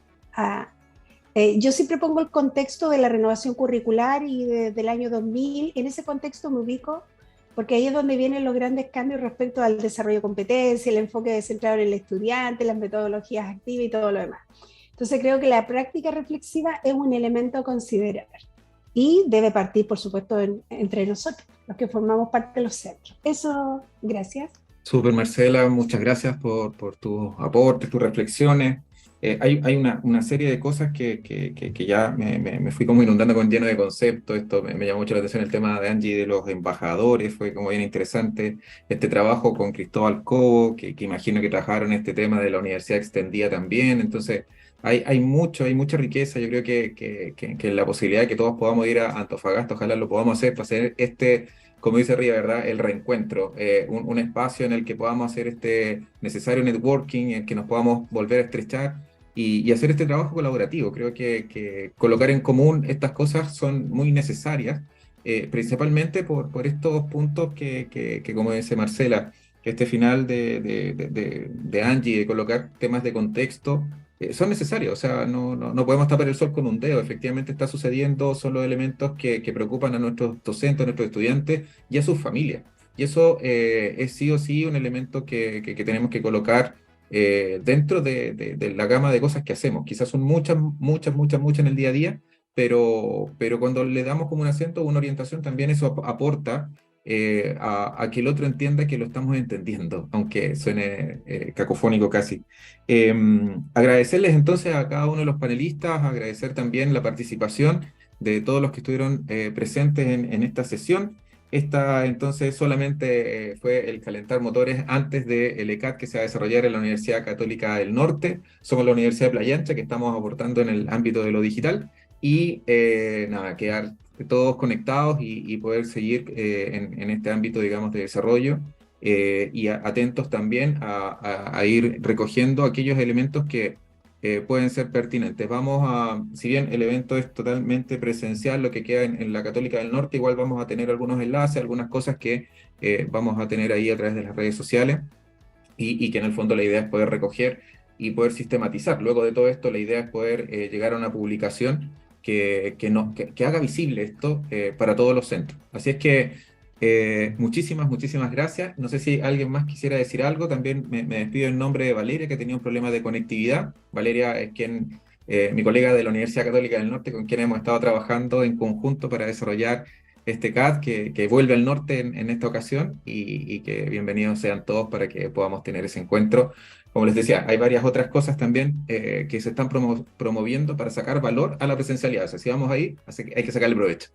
yo siempre pongo el contexto de la renovación curricular y del año 2000, en ese contexto me ubico, porque ahí es donde vienen los grandes cambios respecto al desarrollo de competencias, el enfoque centrado en el estudiante, las metodologías activas y todo lo demás. Entonces creo que la práctica reflexiva es un elemento a considerar y debe partir, por supuesto, entre nosotros, los que formamos parte de los centros. Eso, gracias. Súper, Marcela, muchas gracias por tus aportes, tus reflexiones. Hay una serie de cosas que ya me fui como inundando con lleno de conceptos. Esto me llamó mucho la atención, el tema de Angie de los embajadores, fue como bien interesante. Este trabajo con Cristóbal Cobo, que imagino que trabajaron este tema de la universidad extendida también. Entonces, hay mucha riqueza. Yo creo que la posibilidad de que todos podamos ir a Antofagasta, ojalá lo podamos hacer para hacer como dice Ría, ¿verdad? El reencuentro, un espacio en el que podamos hacer este necesario networking, en el que nos podamos volver a estrechar y hacer este trabajo colaborativo. Creo que colocar en común estas cosas son muy necesarias, principalmente por estos puntos que como dice Marcela, que este final de Angie, de colocar temas de contexto, son necesarios. O sea, no podemos tapar el sol con un dedo. Efectivamente está sucediendo, son los elementos que preocupan a nuestros docentes, a nuestros estudiantes y a sus familias. Y eso es sí o sí un elemento que tenemos que colocar dentro de la gama de cosas que hacemos. Quizás son muchas, muchas, muchas, muchas en el día a día, pero cuando le damos como un acento o una orientación, también eso aporta a que el otro entienda que lo estamos entendiendo, aunque suene cacofónico casi. Agradecerles entonces a cada uno de los panelistas, agradecer también la participación de todos los que estuvieron presentes en esta sesión. Esta entonces solamente fue el calentar motores antes del ECAT que se va a desarrollar en la Universidad Católica del Norte. Somos la Universidad de Playa Ancha, que estamos aportando en el ámbito de lo digital. Y nada, quedar todos conectados y poder seguir en este ámbito, digamos, de desarrollo y atentos también a ir recogiendo aquellos elementos que pueden ser pertinentes. Si bien el evento es totalmente presencial, lo que queda en la Católica del Norte, igual vamos a tener algunos enlaces, algunas cosas que vamos a tener ahí a través de las redes sociales y que en el fondo la idea es poder recoger y poder sistematizar. Luego de todo esto, la idea es poder llegar a una publicación que haga visible esto para todos los centros. Así es que muchísimas, muchísimas gracias. No sé si alguien más quisiera decir algo. También me despido en nombre de Valeria, que tenía un problema de conectividad. Valeria es mi colega de la Universidad Católica del Norte, con quien hemos estado trabajando en conjunto para desarrollar este CAD que vuelve al norte en esta ocasión y que bienvenidos sean todos para que podamos tener ese encuentro. Como les decía, hay varias otras cosas también que se están promoviendo para sacar valor a la presencialidad. O sea, si vamos ahí, hay que sacarle provecho.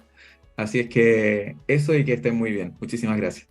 Así es que eso y que estén muy bien. Muchísimas gracias.